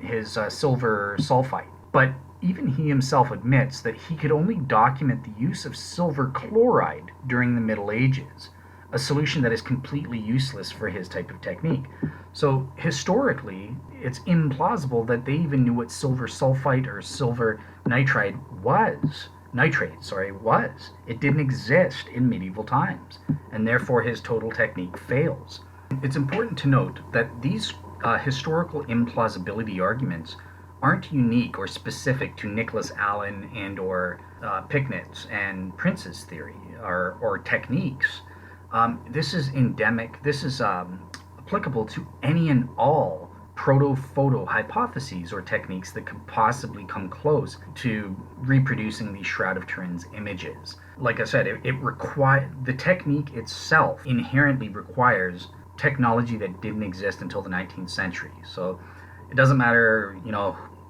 his silver sulfite. But even he himself admits that he could only document the use of silver chloride during the Middle Ages, a solution that is completely useless for his type of technique. So historically, it's implausible that they even knew what silver sulfite or silver nitrate was. It didn't exist in medieval times, and therefore his total technique fails. It's important to note that these historical implausibility arguments aren't unique or specific to Nicholas Allen and or Picknett's and Prince's theory or techniques. This is endemic. This is applicable to any and all proto-photo hypotheses or techniques that could possibly come close to reproducing these Shroud of Turin's images. Like I said, the technique itself inherently requires technology that didn't exist until the 19th century. So it doesn't matter,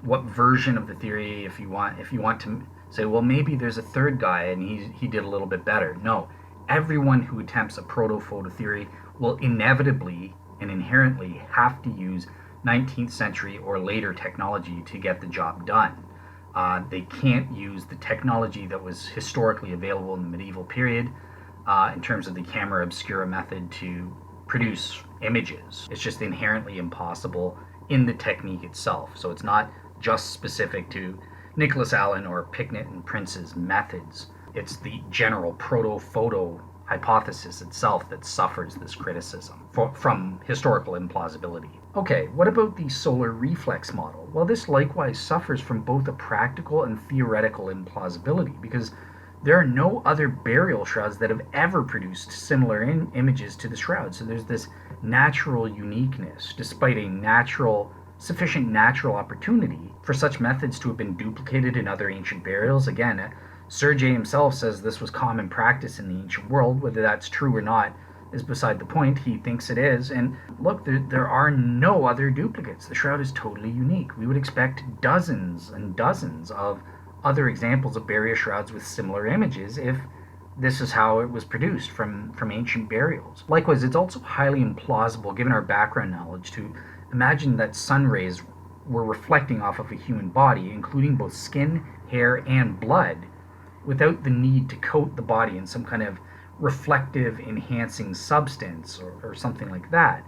what version of the theory. If you want to say, well, maybe there's a third guy and he did a little bit better. No, everyone who attempts a proto-photo theory will inevitably and inherently have to use 19th century or later technology to get the job done. They can't use the technology that was historically available in the medieval period in terms of the camera obscura method to produce images. It's just inherently impossible in the technique itself. So it's not just specific to Nicholas Allen or Picknett and Prince's methods. It's the general proto-photo hypothesis itself that suffers this criticism from historical implausibility. Okay, what about the solar reflex model? Well, this likewise suffers from both a practical and theoretical implausibility, because there are no other burial shrouds that have ever produced similar images to the shroud. So there's this natural uniqueness, despite a sufficient natural opportunity for such methods to have been duplicated in other ancient burials. Again, Sergei himself says this was common practice in the ancient world. Whether that's true or not is beside the point. He thinks it is. And look, there are no other duplicates. The shroud is totally unique. We would expect dozens and dozens of other examples of burial shrouds with similar images if this is how it was produced from ancient burials. Likewise, it's also highly implausible, given our background knowledge, to imagine that sun rays were reflecting off of a human body, including both skin, hair, and blood, without the need to coat the body in some kind of reflective enhancing substance or something like that.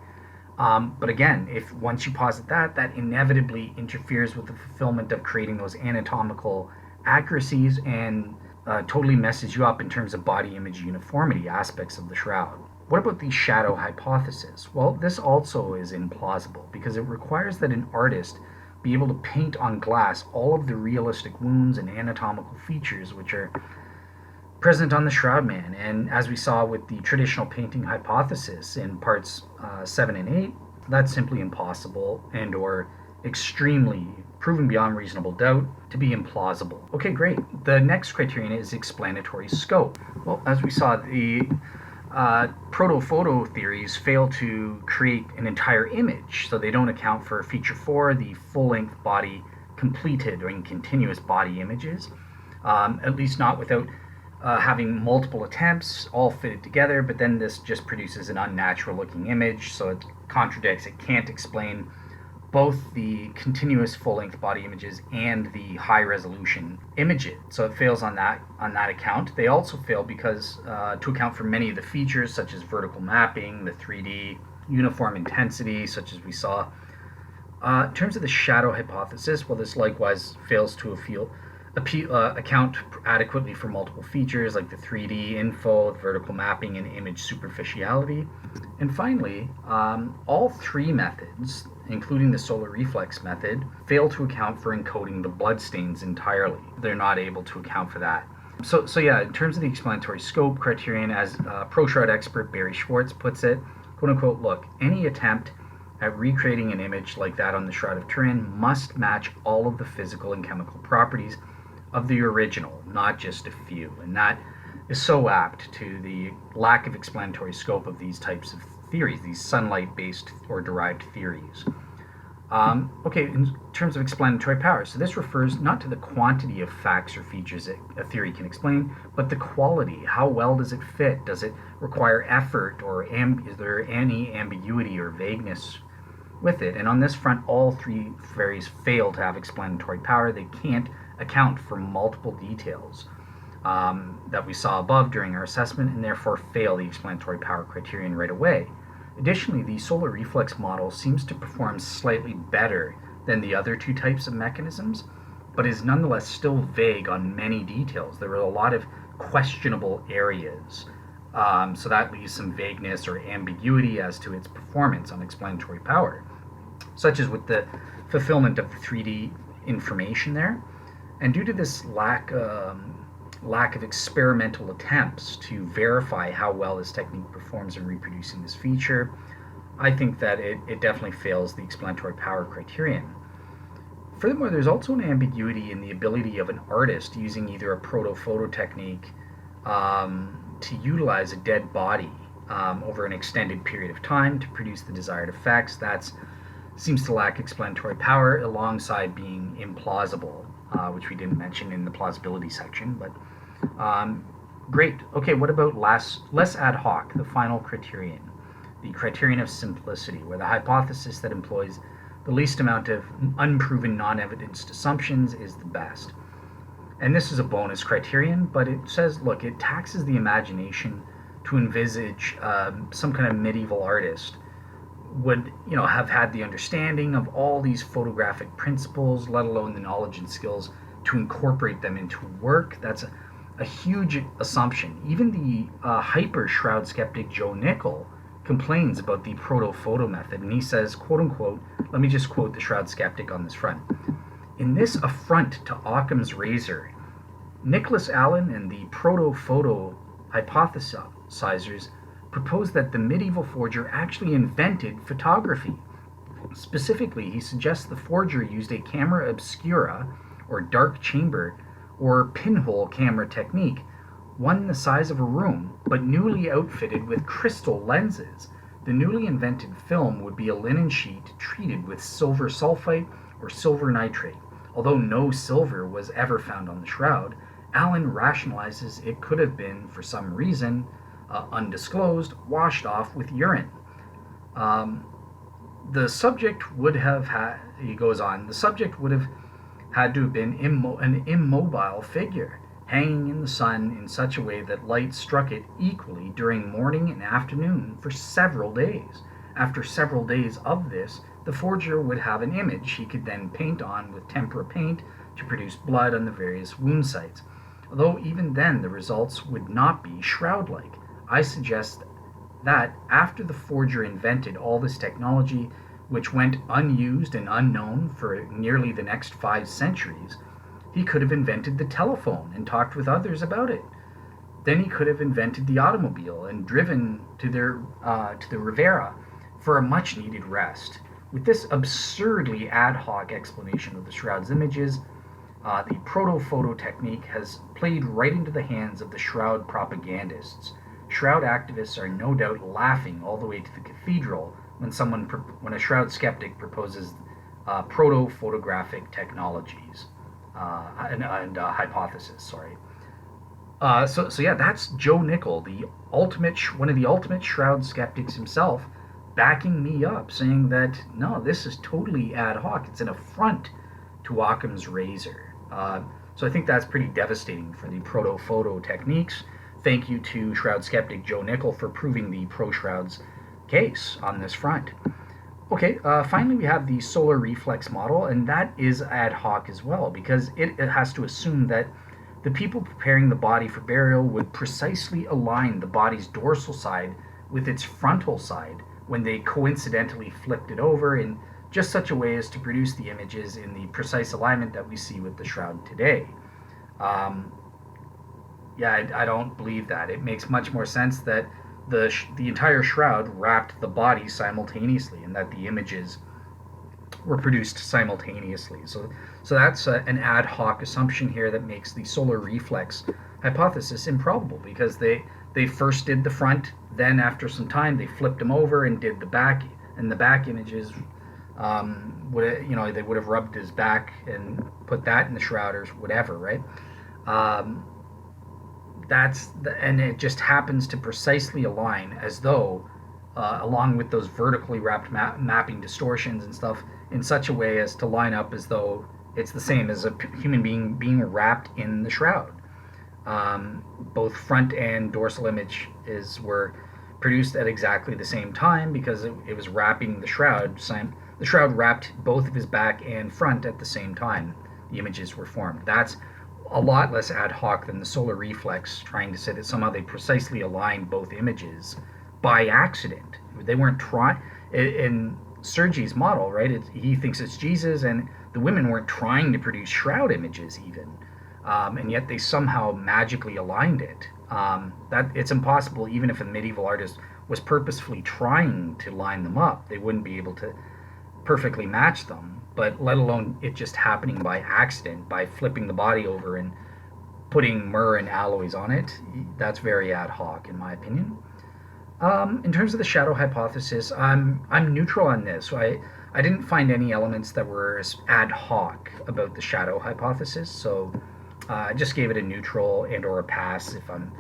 But again, once you posit that inevitably interferes with the fulfillment of creating those anatomical accuracies and totally messes you up in terms of body image uniformity aspects of the shroud. What about the shadow hypothesis? Well, this also is implausible because it requires that an artist be able to paint on glass all of the realistic wounds and anatomical features which are present on the Shroud Man. And as we saw with the traditional painting hypothesis in parts 7 and 8, that's simply impossible and or extremely proven beyond reasonable doubt to be implausible. Okay, great. The next criterion is explanatory scope. Well, as we saw, the Proto-Photo theories fail to create an entire image, so they don't account for feature 4, the full-length body completed or in continuous body images, at least not without having multiple attempts all fitted together, but then this just produces an unnatural looking image, so it contradicts, it can't explain both the continuous full-length body images and the high-resolution images. So it fails on that account. They also fail because to account for many of the features such as vertical mapping, the 3D, uniform intensity, such as we saw. In terms of the shadow hypothesis, well, this likewise fails to account adequately for multiple features like the 3D info, the vertical mapping, and image superficiality. And finally, all three methods, including the solar reflex method, fail to account for encoding the bloodstains entirely. They're not able to account for that. So yeah, in terms of the explanatory scope criterion, as pro-shroud expert Barrie Schwortz puts it, quote unquote, look, any attempt at recreating an image like that on the Shroud of Turin must match all of the physical and chemical properties of the original, not just a few. And that is so apt to the lack of explanatory scope of these types of theories, these sunlight-based or derived theories. Okay, in terms of explanatory power, so this refers not to the quantity of facts or features that a theory can explain, but the quality. How well does it fit? Does it require effort, or is there any ambiguity or vagueness with it? And on this front, all three theories fail to have explanatory power. They can't account for multiple details that we saw above during our assessment, and therefore fail the explanatory power criterion right away. Additionally, the solar reflex model seems to perform slightly better than the other two types of mechanisms, but is nonetheless still vague on many details. There are a lot of questionable areas, so that leaves some vagueness or ambiguity as to its performance on explanatory power, such as with the fulfillment of the 3D information there. And due to this lack of experimental attempts to verify how well this technique performs in reproducing this feature, I think that it definitely fails the explanatory power criterion. Furthermore, there's also an ambiguity in the ability of an artist using either a proto-photo technique to utilize a dead body over an extended period of time to produce the desired effects. That seems to lack explanatory power alongside being implausible, which we didn't mention in the plausibility section, but great. Okay, what about less ad hoc, the final criterion, the criterion of simplicity, where the hypothesis that employs the least amount of unproven, non-evidenced assumptions is the best. And this is a bonus criterion, but it says, look, it taxes the imagination to envisage some kind of medieval artist would, have had the understanding of all these photographic principles, let alone the knowledge and skills to incorporate them into work. That's a huge assumption. Even the hyper-shroud skeptic Joe Nickel complains about the proto-photo method, and he says, quote unquote, let me just quote the shroud skeptic on this front. In this affront to Occam's razor, Nicholas Allen and the proto-photo hypothesizers propose that the medieval forger actually invented photography. Specifically, he suggests the forger used a camera obscura, or dark chamber, or pinhole camera technique, one the size of a room, but newly outfitted with crystal lenses. The newly invented film would be a linen sheet treated with silver sulfite or silver nitrate. Although no silver was ever found on the shroud, Allen rationalizes it could have been, for some reason, undisclosed, washed off with urine. The subject would have had, he goes on, the subject would have had to have been an immobile figure, hanging in the sun in such a way that light struck it equally during morning and afternoon for several days. After several days of this, the forger would have an image he could then paint on with tempera paint to produce blood on the various wound sites. Although even then the results would not be shroud-like. I suggest that after the forger invented all this technology, which went unused and unknown for nearly the next 5 centuries, he could have invented the telephone and talked with others about it. Then he could have invented the automobile and driven to the Riviera for a much needed rest. With this absurdly ad hoc explanation of the Shroud's images, the Proto-Photo technique has played right into the hands of the Shroud propagandists. Shroud activists are no doubt laughing all the way to the cathedral when a Shroud skeptic proposes proto-photographic technologies and hypotheses. Sorry. So yeah, that's Joe Nickel, one of the ultimate Shroud skeptics himself, backing me up, saying that no, this is totally ad hoc. It's an affront to Occam's razor. So I think that's pretty devastating for the Proto-Photo techniques. Thank you to Shroud skeptic Joe Nickel for proving the pro-Shroud's case on this front. Okay, finally we have the solar reflex model, and that is ad hoc as well, because it has to assume that the people preparing the body for burial would precisely align the body's dorsal side with its frontal side when they coincidentally flipped it over in just such a way as to produce the images in the precise alignment that we see with the Shroud today. I don't believe that. It makes much more sense that the entire Shroud wrapped the body simultaneously, and that the images were produced simultaneously. So that's an ad hoc assumption here that makes the solar reflex hypothesis improbable, because they first did the front, then after some time they flipped them over and did the back, and the back images they would have rubbed his back and put that in the Shroud or whatever, right? And it just happens to precisely align as though, along with those vertically wrapped mapping distortions and stuff, in such a way as to line up as though it's the same as a human being wrapped in the Shroud. Both front and dorsal images were produced at exactly the same time, because it was wrapping the Shroud. The Shroud wrapped both of his back and front at the same time the images were formed. That's a lot less ad hoc than the solar reflex trying to say that somehow they precisely aligned both images by accident. They weren't trying. In Sergi's model, right, he thinks it's Jesus, and the women weren't trying to produce Shroud images even, and yet they somehow magically aligned it. That it's impossible. Even if a medieval artist was purposefully trying to line them up, they wouldn't be able to perfectly match them, but let alone it just happening by accident, by flipping the body over and putting myrrh and aloes on it. That's very ad hoc, in my opinion. In terms of the shadow hypothesis, I'm neutral on this. So I didn't find any elements that were ad hoc about the shadow hypothesis, so I just gave it a neutral and or a pass if I'm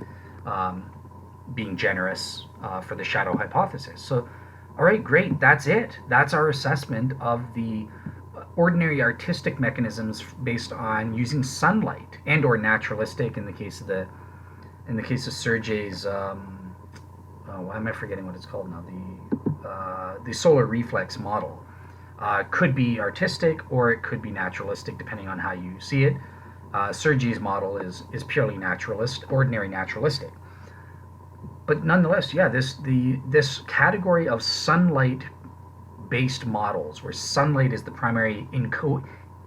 being generous for the shadow hypothesis. So, all right, great. That's it. That's our assessment of the ordinary artistic mechanisms based on using sunlight and or naturalistic in the case of Sergei's. Why am I forgetting what it's called now? The solar reflex model could be artistic or it could be naturalistic, depending on how you see it. Sergei's model is purely ordinary naturalistic. But nonetheless, yeah, this category of sunlight-based models, where sunlight is the primary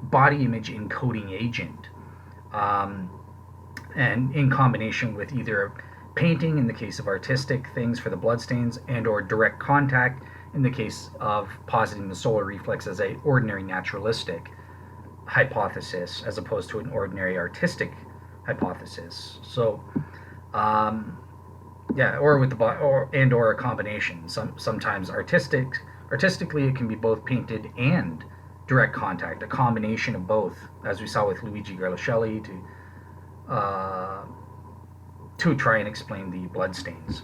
body image encoding agent, and in combination with either painting in the case of artistic things for the bloodstains, and or direct contact in the case of positing the solar reflex as a ordinary naturalistic hypothesis as opposed to an ordinary artistic hypothesis. So or with the body, or a combination. Sometimes artistically it can be both painted and direct contact, a combination of both, as we saw with Luigi Garlascelli to try and explain the bloodstains.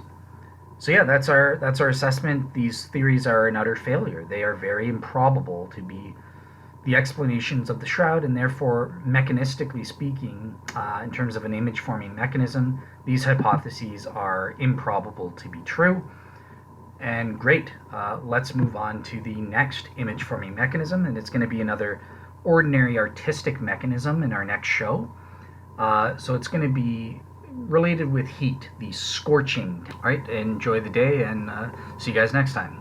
So yeah, that's our assessment. These theories are an utter failure. They are very improbable to be the explanations of the Shroud, and therefore, mechanistically speaking, in terms of an image-forming mechanism, these hypotheses are improbable to be true. And great, let's move on to the next image-forming mechanism, and it's going to be another ordinary artistic mechanism in our next show. So it's going to be related with heat, the scorching. All right, enjoy the day, and see you guys next time.